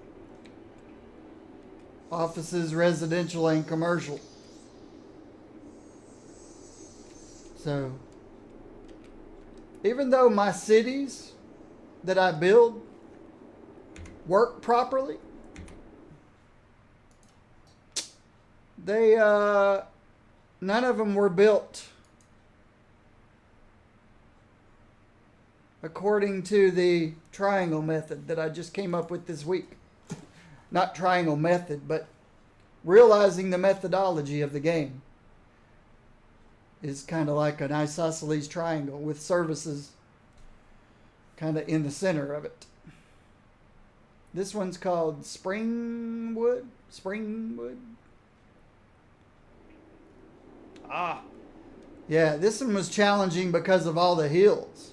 Offices, residential and commercial. So, even though my cities that I build work properly, they none of them were built according to the triangle method that I just came up with this week. Not triangle method, but realizing the methodology of the game is kind of like an isosceles triangle with services kind of in the center of it. This one's called Springwood. Yeah, this one was challenging because of all the hills.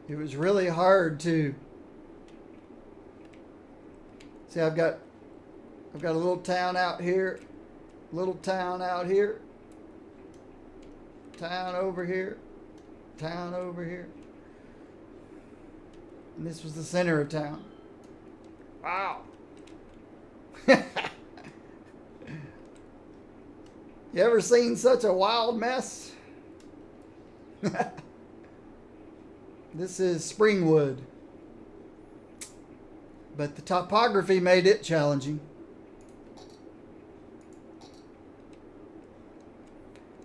It was really hard to See, I've got a little town out here, little town out here, town over here, town over here. And this was the center of town. Wow. You ever seen such a wild mess? This is Springwood. But the topography made it challenging.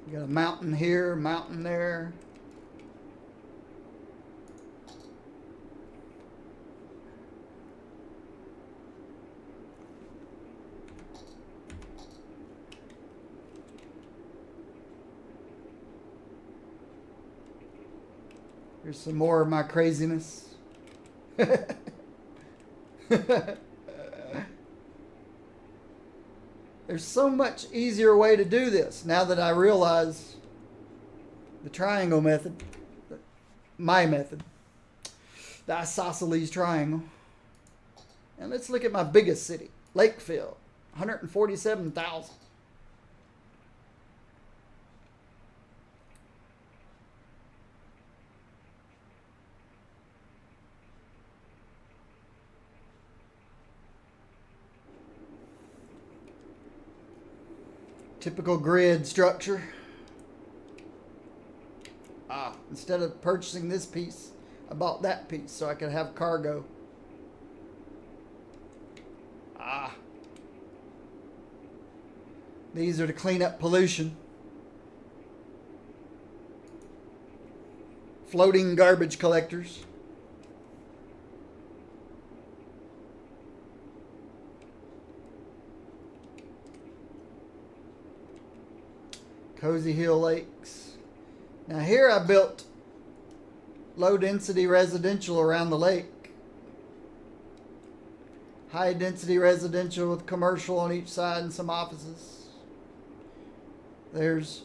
You got a mountain here, mountain there. Here's some more of my craziness. There's so much easier way to do this now that I realize the triangle method, my method, the isosceles triangle. And let's look at my biggest city, Lakeville, 147,000. Typical grid structure. Instead of purchasing this piece, I bought that piece so I could have cargo. These are to clean up pollution. Floating garbage collectors. Cozy Hill Lakes. Now here I built low density residential around the lake. High density residential with commercial on each side and some offices. There's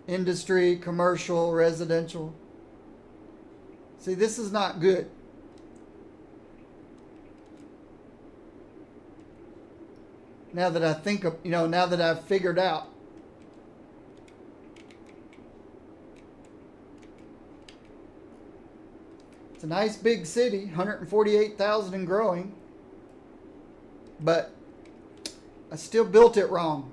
industry, commercial, residential. See, this is not good. Now that I think of, now that I've figured out. It's a nice big city, 148,000 and growing. But I still built it wrong.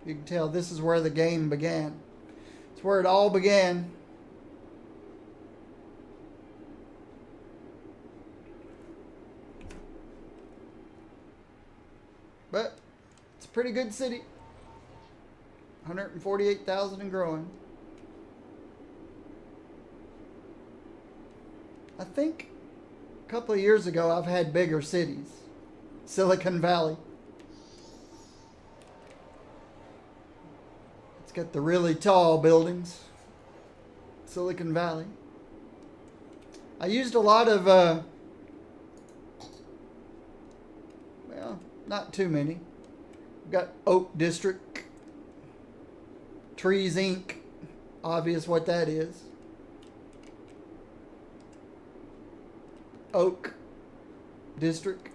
You can tell this is where the game began. It's where it all began. But it's a pretty good city. 148,000 and growing. I think a couple of years ago I've had bigger cities. Silicon Valley. It's got the really tall buildings. Silicon Valley. I used a lot of, well, not too many. We've got Oak District. Trees Inc. Obvious what that is. Oak District.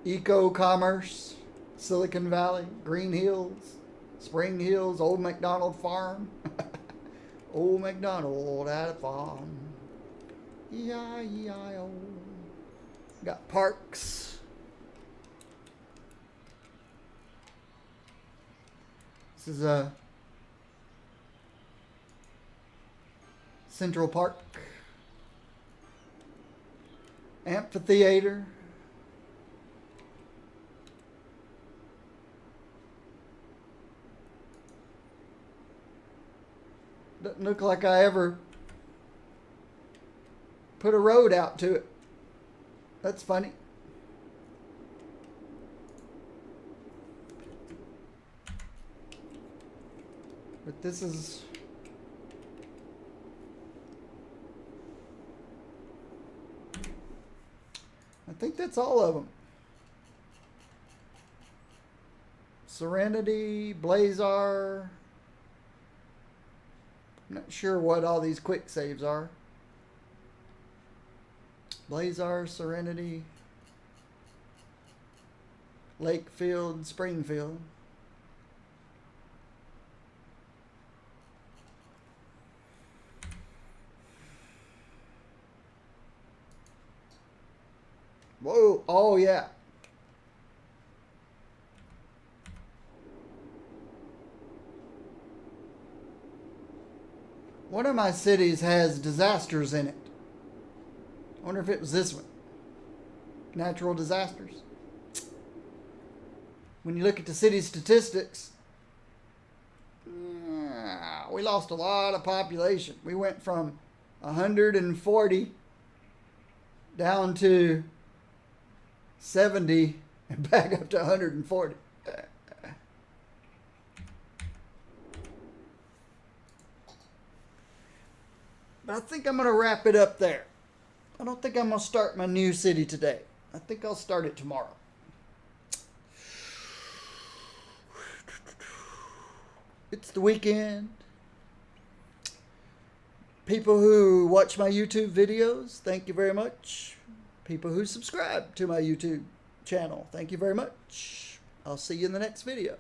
Eco-commerce. Silicon Valley. Green Hills. Spring Hills. Old MacDonald Farm. Old MacDonald had a farm. E-I-E-I-O. Got parks. This is a Central Park. Amphitheater. Doesn't look like I ever put a road out to it. That's funny. But this is I think that's all of them. Serenity, Blazar. I'm not sure what all these quick saves are. Blazar, Serenity, Lakefield, Springfield. Whoa, oh yeah. One of my cities has disasters in it. I wonder if it was this one. Natural disasters. When you look at the city statistics, we lost a lot of population. We went from 140 down to 70 and back up to 140. But I think I'm going to wrap it up there. I don't think I'm going to start my new city today. I think I'll start it tomorrow. It's the weekend. People who watch my YouTube videos, thank you very much. People who subscribe to my YouTube channel, thank you very much. I'll see you in the next video.